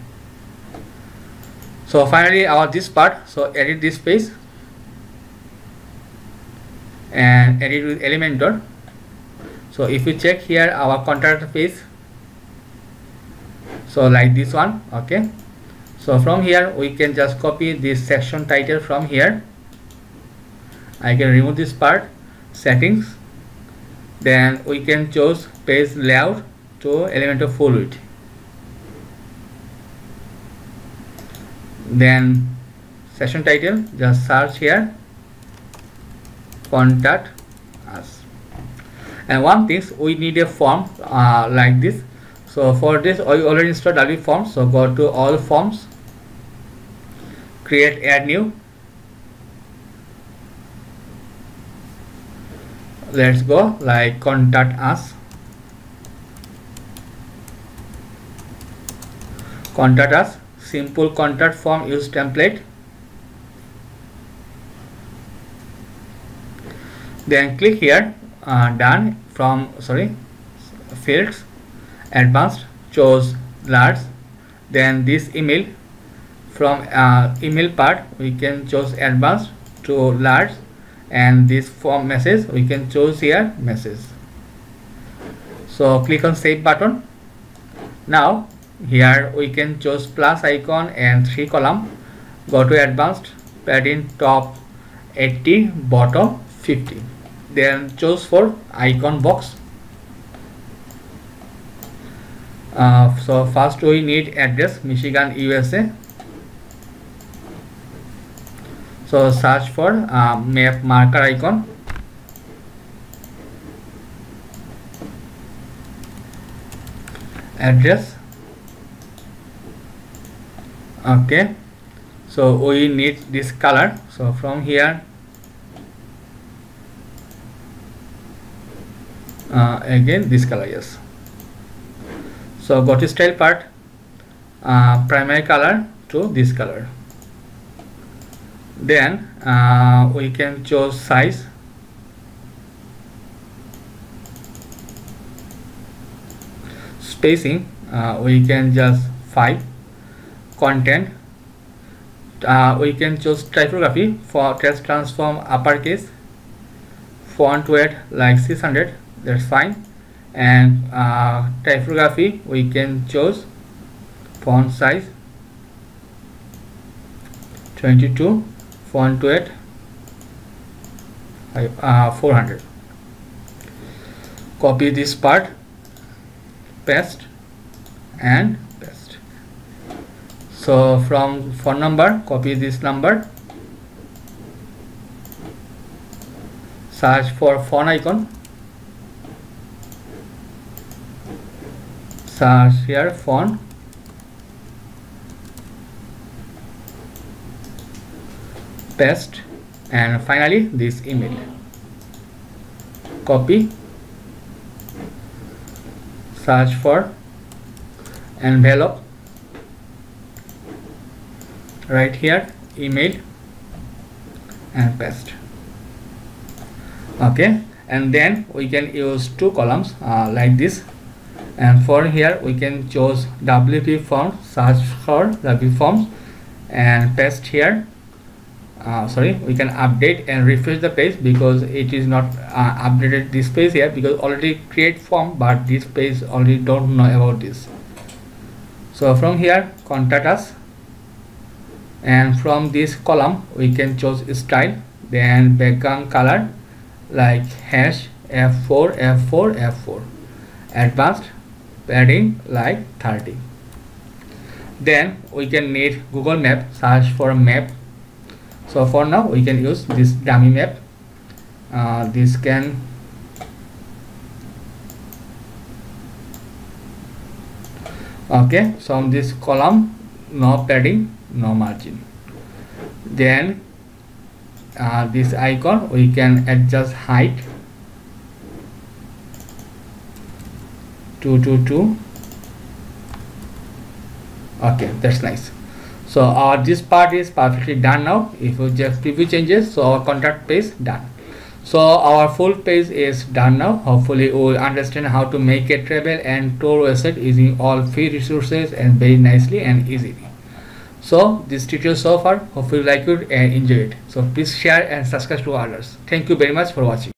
So finally our this part, so edit this page and edit with Elementor. So if you check here our contact page, so like this one. Okay, so from here we can just copy this section title from here. I can remove this part, settings, then we can choose page layout to Elementor full width. Then session title, just search here contact us. And one thing, we need a form like this. So for this we already installed W form, so go to all forms, create add new. Let's go like contact us. Contact us, simple contact form, use template. Then click here done from fields, advanced, choose large. Then this email, from email part we can choose advanced to large, and this form message we can choose here message. So click on save button. Now here we can choose plus icon and 3 column. Go to advanced, padding top 80, bottom 50. Then choose for icon box. So first we need address Michigan, USA. So search for map marker icon. Address. Okay, so we need this color. So from here again this color, yes. So go to style part, primary color to this color. Then we can choose size. Spacing we can just 5. Content we can choose typography. For text transform uppercase. Font weight like 600, that's fine. And typography we can choose font size 22, font weight 400. Copy this part, paste and paste. So from phone number, copy this number, search for phone icon, search here phone, paste, and finally this email. Copy, search for envelope, right here email and paste. Okay, and then we can use 2 columns like this, and for here we can choose WP form, search for WP forms and paste here. Sorry, we can update and refresh the page because it is not updated this page here, because already create form, but this page already don't know about this. So from here contact us, and from this column we can choose style, then background color like hash F4 F4 F4, advanced padding like 30. Then we can need Google Map, search for map. So for now we can use this dummy map. This can okay, so on this column no padding, no margin. Then this icon we can adjust height 222. Okay, that's nice. So this part is perfectly done now. If you just preview changes, so our contact page done. So our full page is done now. Hopefully you will understand how to make a travel and tour website using all free resources and very nicely and easily. So this tutorial so far, hopefully you like it and enjoy it. So please share and subscribe to others. Thank you very much for watching.